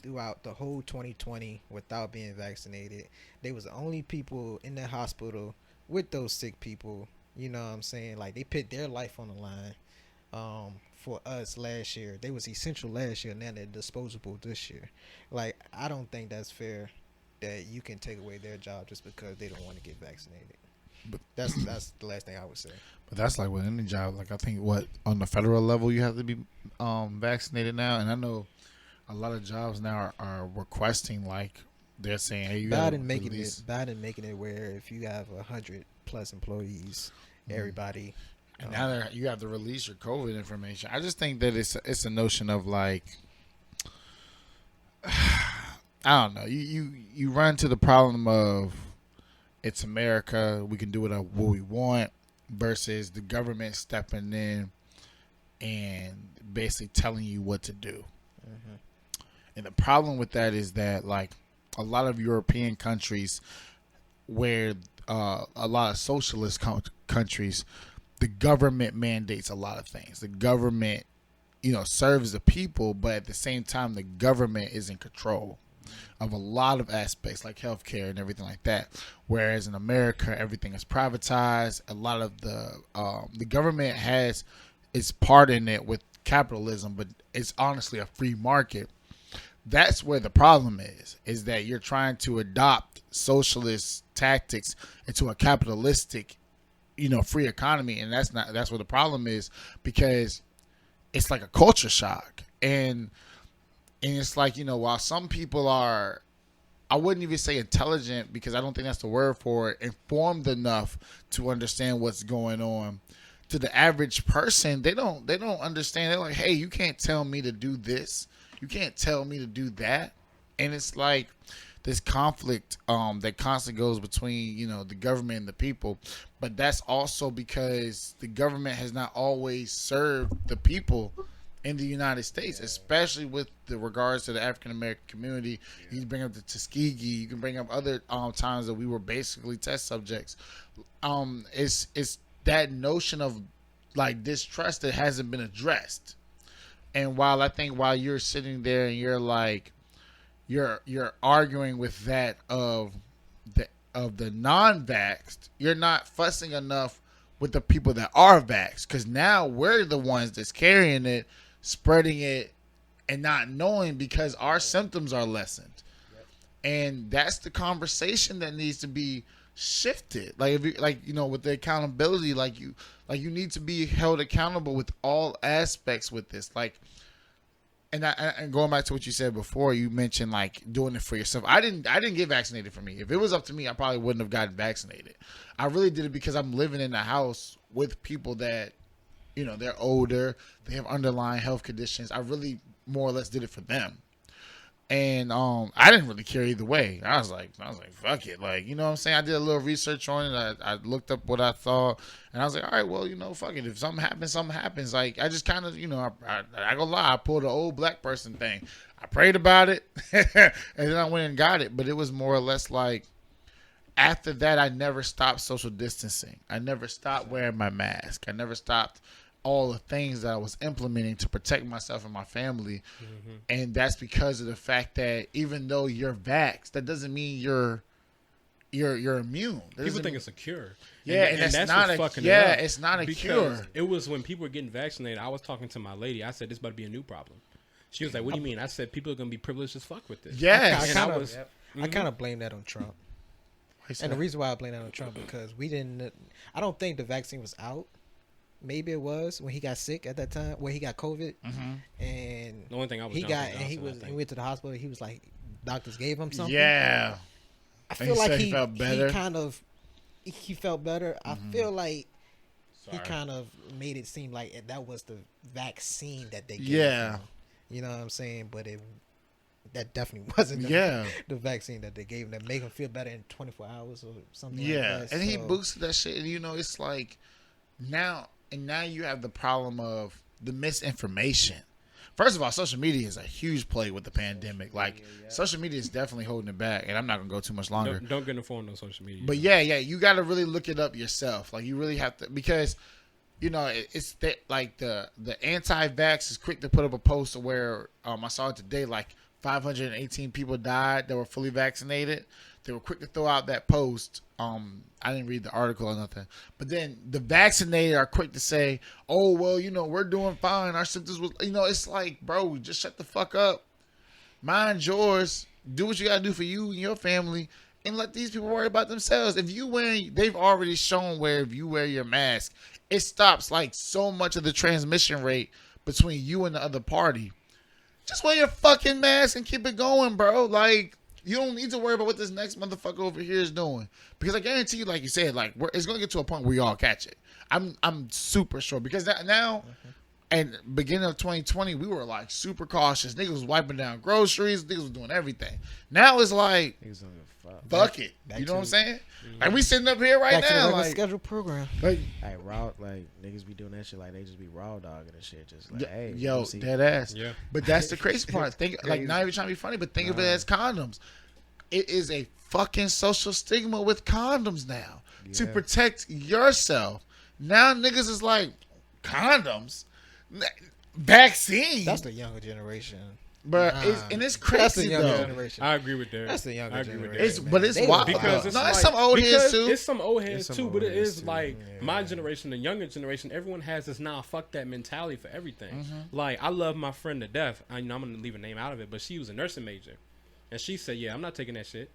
throughout the whole 2020 without being vaccinated. They was the only people in the hospital with those sick people. You know what I'm saying? Like, they put their life on the line for us last year. They was essential last year, and now they're disposable this year. Like, I don't think that's fair that you can take away their job just because they don't want to get vaccinated. But That's the last thing I would say. But that's like with any job. Like I think on the federal level you have to be vaccinated now, and I know a lot of jobs now are requesting, like they're saying, hey, you got Biden making it where if you have 100+ employees, everybody. And now you have to release your COVID information. I just think that it's a notion of like, I don't know. You run into the problem of it's America. We can do what we want versus the government stepping in and basically telling you what to do. Mm-hmm. And the problem with that is that like a lot of European countries where a lot of socialist countries, the government mandates a lot of things. The government, serves the people, but at the same time, the government is in control of a lot of aspects like healthcare and everything like that. Whereas in America, everything is privatized. A lot of the government has its part in it with capitalism, but it's honestly a free market. That's where the problem is that you're trying to adopt socialist tactics into a capitalistic, free economy. And that's where the problem is, because it's like a culture shock. And it's like, while some people are, I wouldn't even say intelligent, because I don't think that's the word for it, informed enough to understand what's going on, to the average person, they don't understand. They're like, hey, you can't tell me to do this. You can't tell me to do that. And it's like this conflict that constantly goes between, the government and the people. But that's also because the government has not always served the people in the United States, especially with the regards to the African American community. You can bring up the Tuskegee. You can bring up other times that we were basically test subjects. It's that notion of like distrust that hasn't been addressed. And while you're sitting there and you're like, you're arguing with that of the non-vaxxed, you're not fussing enough with the people that are vaxxed, because now we're the ones that's carrying it, spreading it, and not knowing because our symptoms are lessened. And that's the conversation that needs to be shifted. Like if you, with the accountability, you need to be held accountable with all aspects with this. Like, and going back to what you said before, you mentioned like doing it for yourself. I didn't get vaccinated for me. If it was up to me, I probably wouldn't have gotten vaccinated. I really did it because I'm living in a house with people that, they're older, they have underlying health conditions. I really more or less did it for them. And I didn't really care either way. I was like, fuck it. Like, you know what I'm saying? I did a little research on it. I looked up what I thought. And I was like, all right, well, fuck it. If something happens, something happens. Like, I just kind of, I gonna lie. I pulled the old black person thing. I prayed about it. And then I went and got it. But it was more or less like, after that, I never stopped social distancing. I never stopped wearing my mask. I never stopped all the things that I was implementing to protect myself and my family. Mm-hmm. And that's because of the fact that even though you're vaxxed, that doesn't mean you're immune. People think it's a cure. Yeah, and that's not a fucking it's not a cure. It was when people were getting vaccinated, I was talking to my lady. I said, this about to be a new problem. She was like, what do you mean? I said, people are going to be privileged as fuck with this. Yes. I kind of blame that on Trump. And the reason why I blame that on Trump, because I don't think the vaccine was out. Maybe it was when he got sick at that time, when he got COVID, and the only thing I was he went to the hospital. He was like, doctors gave him something. Yeah, I feel like he felt better. He felt better. I feel like he kind of made it seem like that was the vaccine that they gave him. You know what I'm saying? But that definitely wasn't the vaccine that they gave him that made him feel better in 24 hours or something like that. And he boosted that shit. And, it's like now you have the problem of the misinformation. First of all, social media is a huge play with the pandemic. Social media is definitely holding it back, and I'm not going to go too much longer. Don't get informed on social media. But you got to really look it up yourself. Like, you really have to, because it's that like the anti-vax is quick to put up a post where I saw it today, like 518 people died that were fully vaccinated. They were quick to throw out that post. I didn't read the article or nothing, but then the vaccinated are quick to say, "Oh well, we're doing fine. Our symptoms was, it's like, bro, just shut the fuck up, mind yours, do what you gotta do for you and your family." And let these people worry about themselves. They've already shown where if you wear your mask, it stops like so much of the transmission rate between you and the other party. Just wear your fucking mask and keep it going, bro. Like, you don't need to worry about what this next motherfucker over here is doing. Because I guarantee you, like you said, like it's going to get to a point where we all catch it. I'm super sure. Because now, and beginning of 2020, we were like super cautious. Niggas was wiping down groceries. Niggas was doing everything. Now it's like, fuck it. You know what I'm saying? Like we sitting up here right now, to the like scheduled program. like Niggas be doing that shit like they just be raw dogging and shit. Just like, hey, yo, dead ass. Yeah. But that's the crazy part. Think like not even trying to be funny, but think of it as condoms. It is a fucking social stigma with condoms now to protect yourself. Now niggas is like condoms, vaccines. That's the younger generation. But it's crazy That's the younger though. generation. I agree with Derek. That's the younger I agree with generation. Derek. It's They wild because it's it's some old heads too. It's some old heads some too, old but it heads is too. like my generation, the younger generation. Everyone has this fuck that mentality for everything. Like I love my friend to death. I'm gonna leave a name out of it, but she was a nursing major, and she said, "Yeah, I'm not taking that shit."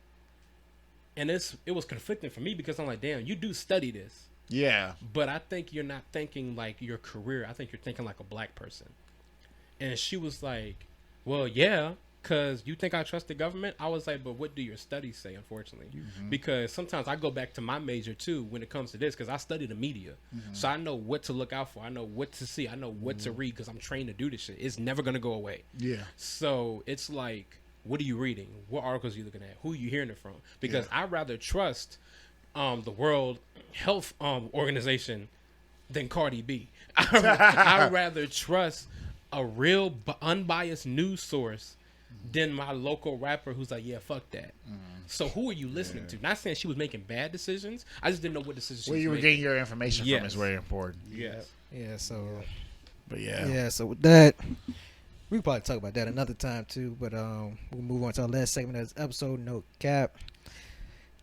And it was conflicting for me because I'm like, "Damn, you do study this." Yeah. But I think you're not thinking like your career. I think you're thinking like a black person. And she was like, well, yeah, because you think I trust the government? I was like, but what do your studies say, unfortunately? Because sometimes I go back to my major, too, when it comes to this, because I study the media. So I know what to look out for. I know what to see. I know what to read because I'm trained to do this shit. It's never going to go away. Yeah. So it's like, what are you reading? What articles are you looking at? Who are you hearing it from? Because I'd rather trust the World Health Organization than Cardi B. I'd rather trust a real unbiased news source than my local rapper who's like, yeah, fuck that. So who are you listening to? Not saying she was making bad decisions. I just didn't know what decisions she was Where you were making. getting your information from is very important. Yes. Yeah, so But yeah. yeah, so with that, we can probably talk about that another time too. But we'll move on to our last segment of this episode. No cap.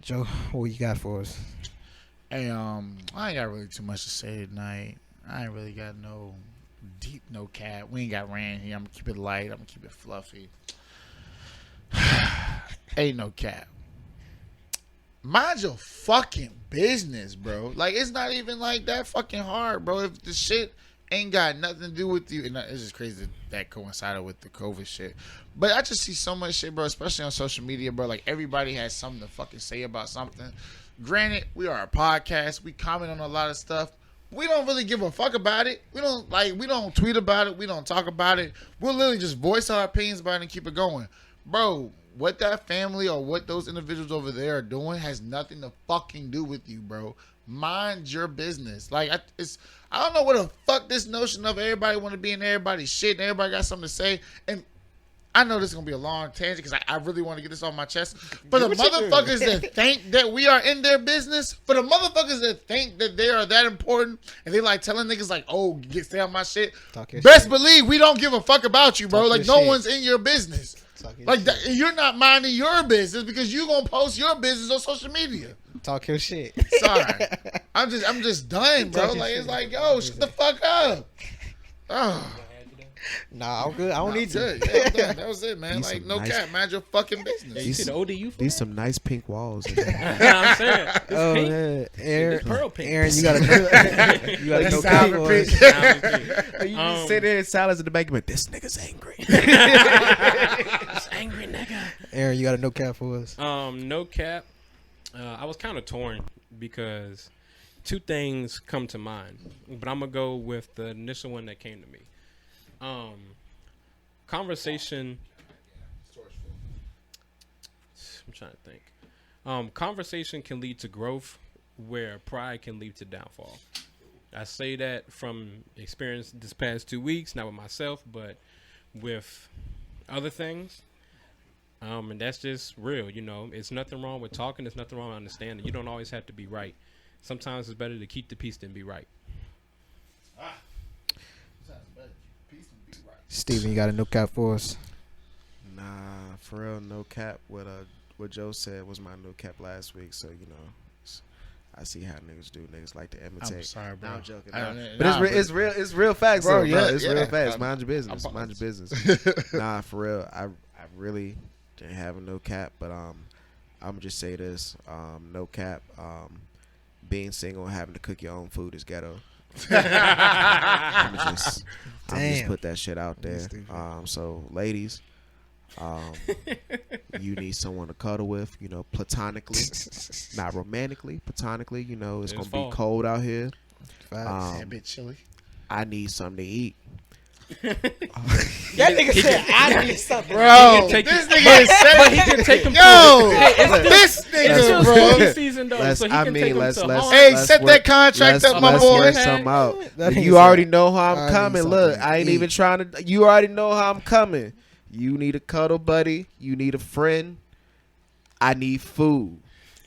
Joe, what you got for us? Hey, I ain't got really too much to say tonight. I ain't really got no cap. We ain't got rain here. I'm gonna keep it light. I'm gonna keep it fluffy. Ain't no cap. Mind your fucking business, bro. Like, it's not even like that fucking hard, bro. If the shit ain't got nothing to do with you, and it's just crazy that coincided with the COVID shit. But I just see so much shit, bro, especially on social media, bro. Like, everybody has something to fucking say about something. Granted, we are a podcast. We comment on a lot of stuff. We don't really give a fuck about it. We don't tweet about it. We don't talk about it. We'll literally just voice our opinions about it and keep it going. Bro, what that family or what those individuals over there are doing has nothing to fucking do with you, bro. Mind your business. Like, I don't know what the fuck this notion of everybody want to be in everybody's shit and everybody got something to say. And I know this is going to be a long tangent because I really want to get this off my chest. For the motherfuckers that think that we are in their business, for the motherfuckers that think that they are that important, and they like telling niggas like, oh, stay on my shit. Best believe we don't give a fuck about you, bro. Like, no one's in your business. Like, you're not minding your business because you going to post your business on social media. Talk your shit. Sorry. I'm just done, bro. Like, it's like, yo, shut the fuck up. Oh. Nah, I'm good. I don't need to. Yeah, I'm done. That was it, man. These like, some no nice- cap. Mind your fucking business. You see the ODU? These some nice pink walls. I'm saying. It's pink. Yeah. Aaron, It's pearl pink. Aaron, you gotta no cap for us. You sit there in silence in the back, but this nigga's angry. It's angry nigga. Aaron, you got a no cap for us. No cap. I was kind of torn because two things come to mind, but I'm gonna go with the initial one that came to me. Conversation. I'm trying to think. Conversation can lead to growth, where pride can lead to downfall. I say that from experience this past 2 weeks, not with myself, but with other things. And that's just real, you know. It's nothing wrong with talking. There's nothing wrong with understanding. You don't always have to be right. Sometimes it's better to keep the peace than be right. Steven, you got a no cap for us? Nah, for real, no cap. What Joe said was my no cap last week. So I see how niggas do. Niggas like to imitate. I'm sorry, bro. Nah, I'm joking. But It's real facts, bro, though, bro. yeah, It's yeah. real facts. Mind your business. Mind your business. Nah, for real. I really didn't have a no cap, but I'm gonna just say this. No cap. Being single and having to cook your own food is ghetto. I'm just put that shit out there. So ladies, you need someone to cuddle with, platonically, not romantically, platonically. It's gonna be cold out here. a bit chilly. I need something to eat. That nigga said I need something. Bro, This this nigga nigga said, but he can take him yo, to this it's still nigga, bro. spooky season though, so he can take him to Haunts. Hey, set that contract up, my Let's boy. work something out. That nigga You said, already know how I I'm need coming. something Look, to I ain't eat. even trying to. You already know how I'm coming. You need a cuddle buddy. You need a friend. I need food.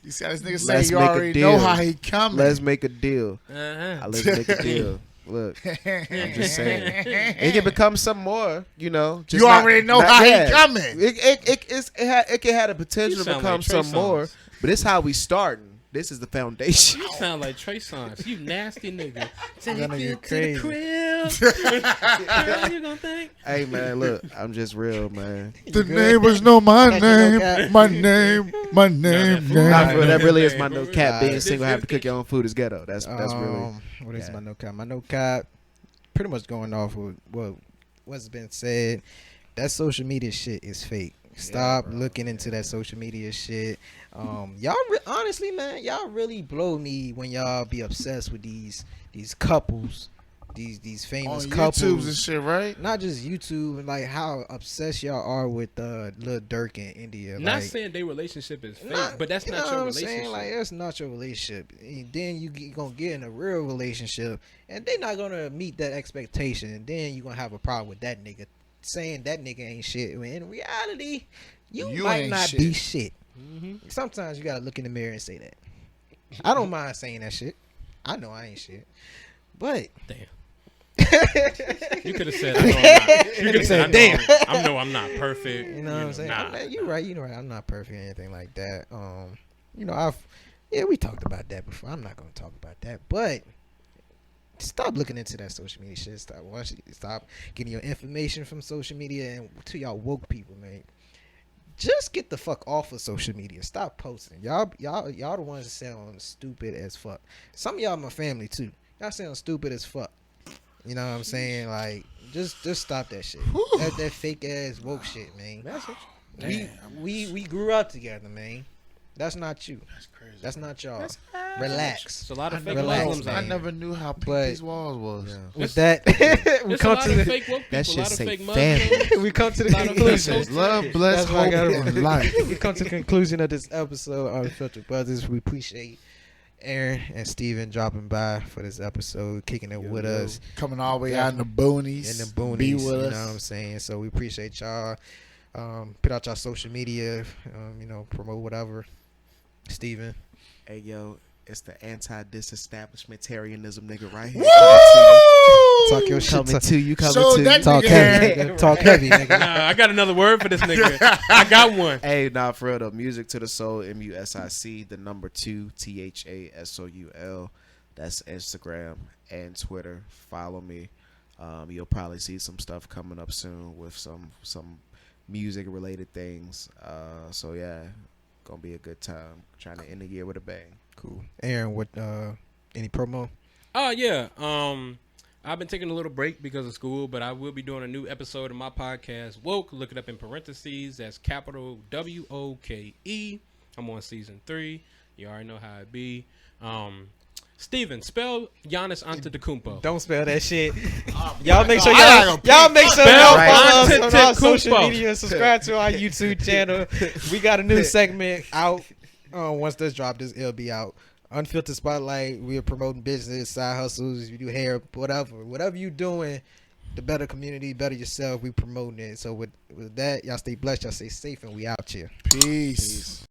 You see how this nigga Let's say you make a already deal. know how he coming. Let's make a deal. Uh-huh. Let's make a deal. Look, I'm just saying. It can become some more, just You not- already know not how yet. he coming. It can have the potential You to sound become like Trey some more, Songz. but it's how we starting. This is the foundation. You sound like Trey Songz. You nasty nigga. Take That nigga you to crazy. the crib. What you gonna think? Hey man, look, I'm just real, man. The neighbors know my Got your no cap. name, my name, my name, Nah, bro, name. that really is my no Nah, cap. Being it's single, having to 50. cook your own food is ghetto. That's really. What is yeah. my no cap? My no cap, pretty much going off with what's been said. That social media shit is fake. Stop looking into that social media shit. Honestly, man, y'all really blow me when y'all be obsessed with these couples, these famous On couples. YouTubes and shit, right? Not just YouTube, like how obsessed y'all are with Lil Durk in India. Not like, saying their relationship is fake, Nah, but that's you not know your what I'm saying? relationship. Like, that's not your relationship. And then you gonna get in a real relationship, and they not gonna meet that expectation. And then you gonna have a problem with that nigga saying that nigga ain't shit. When in reality, you might ain't not shit. be shit. Mm-hmm. Sometimes you gotta look in the mirror and say that. I don't mind saying that shit. I know I ain't shit, but Damn. You could have said, I know I'm not. You could have said, Damn. I know I'm not perfect. You know what I'm saying? Nah. You're right. I'm not perfect or anything like that. We talked about that before. I'm not gonna talk about that. But stop looking into that social media shit. Stop getting your information from social media and to y'all woke people, man. Just get the fuck off of social media. Stop posting. Y'all the ones that sound stupid as fuck. Some of y'all my family too. Y'all sound stupid as fuck. You know what I'm saying? Like, just stop that shit. That fake ass woke shit, man. We grew up together, man. That's not you. That's crazy. That's not y'all. Relax. It's a lot of I fake never, Relax, Muslims man. out I here. never knew how pink But- these walls was. With that, we There's a come lot to of the fake woke That people, a shit lot of say fake family. Muslims. we come to the Lot of conclusion. fake Love, bless, That's what I hope, got and life. We come to the conclusion of this episode of Unfiltered Brothers. We appreciate Aaron and Steven dropping by for this episode, kicking it with us Coming all the way out in the boonies. in the boonies. Be You with know what us. I'm saying? So we appreciate y'all. Put out y'all social media, promote whatever. Steven. Hey yo, it's the anti-disestablishmentarianism nigga right here. Woo! Talk your shit. Coming to you, coming So to that you. Talk nigga heavy. there. Nigga. Talk heavy, nigga. Nah, I got another word for this nigga. I got one. Hey, nah, for real though. Music to the Soul, MUSIC, the number 2, THASOUL. That's Instagram and Twitter. Follow me. You'll probably see some stuff coming up soon with some music related things. So yeah, gonna be a good time. Trying to end the year with a bang. Cool. Aaron, what? Any promo? Oh yeah. I've been taking a little break because of school, but I will be doing a new episode of my podcast, Woke. Look it up in parentheses. That's capital WOKE. I'm on season 3. You already know how it be. Steven, spell Giannis Antetokounmpo. Don't spell that shit. Y'all make sure I y'all gotta make sure Spell y'all follow us on our Antetokounmpo. social media and subscribe to our YouTube channel. We got a new segment out. Once this drop, it'll be out. Unfiltered Spotlight. We are promoting business, side hustles. You do hair, whatever you doing. The better community, better yourself. We promoting it. So with that, y'all stay blessed. Y'all stay safe, and we out here. Peace.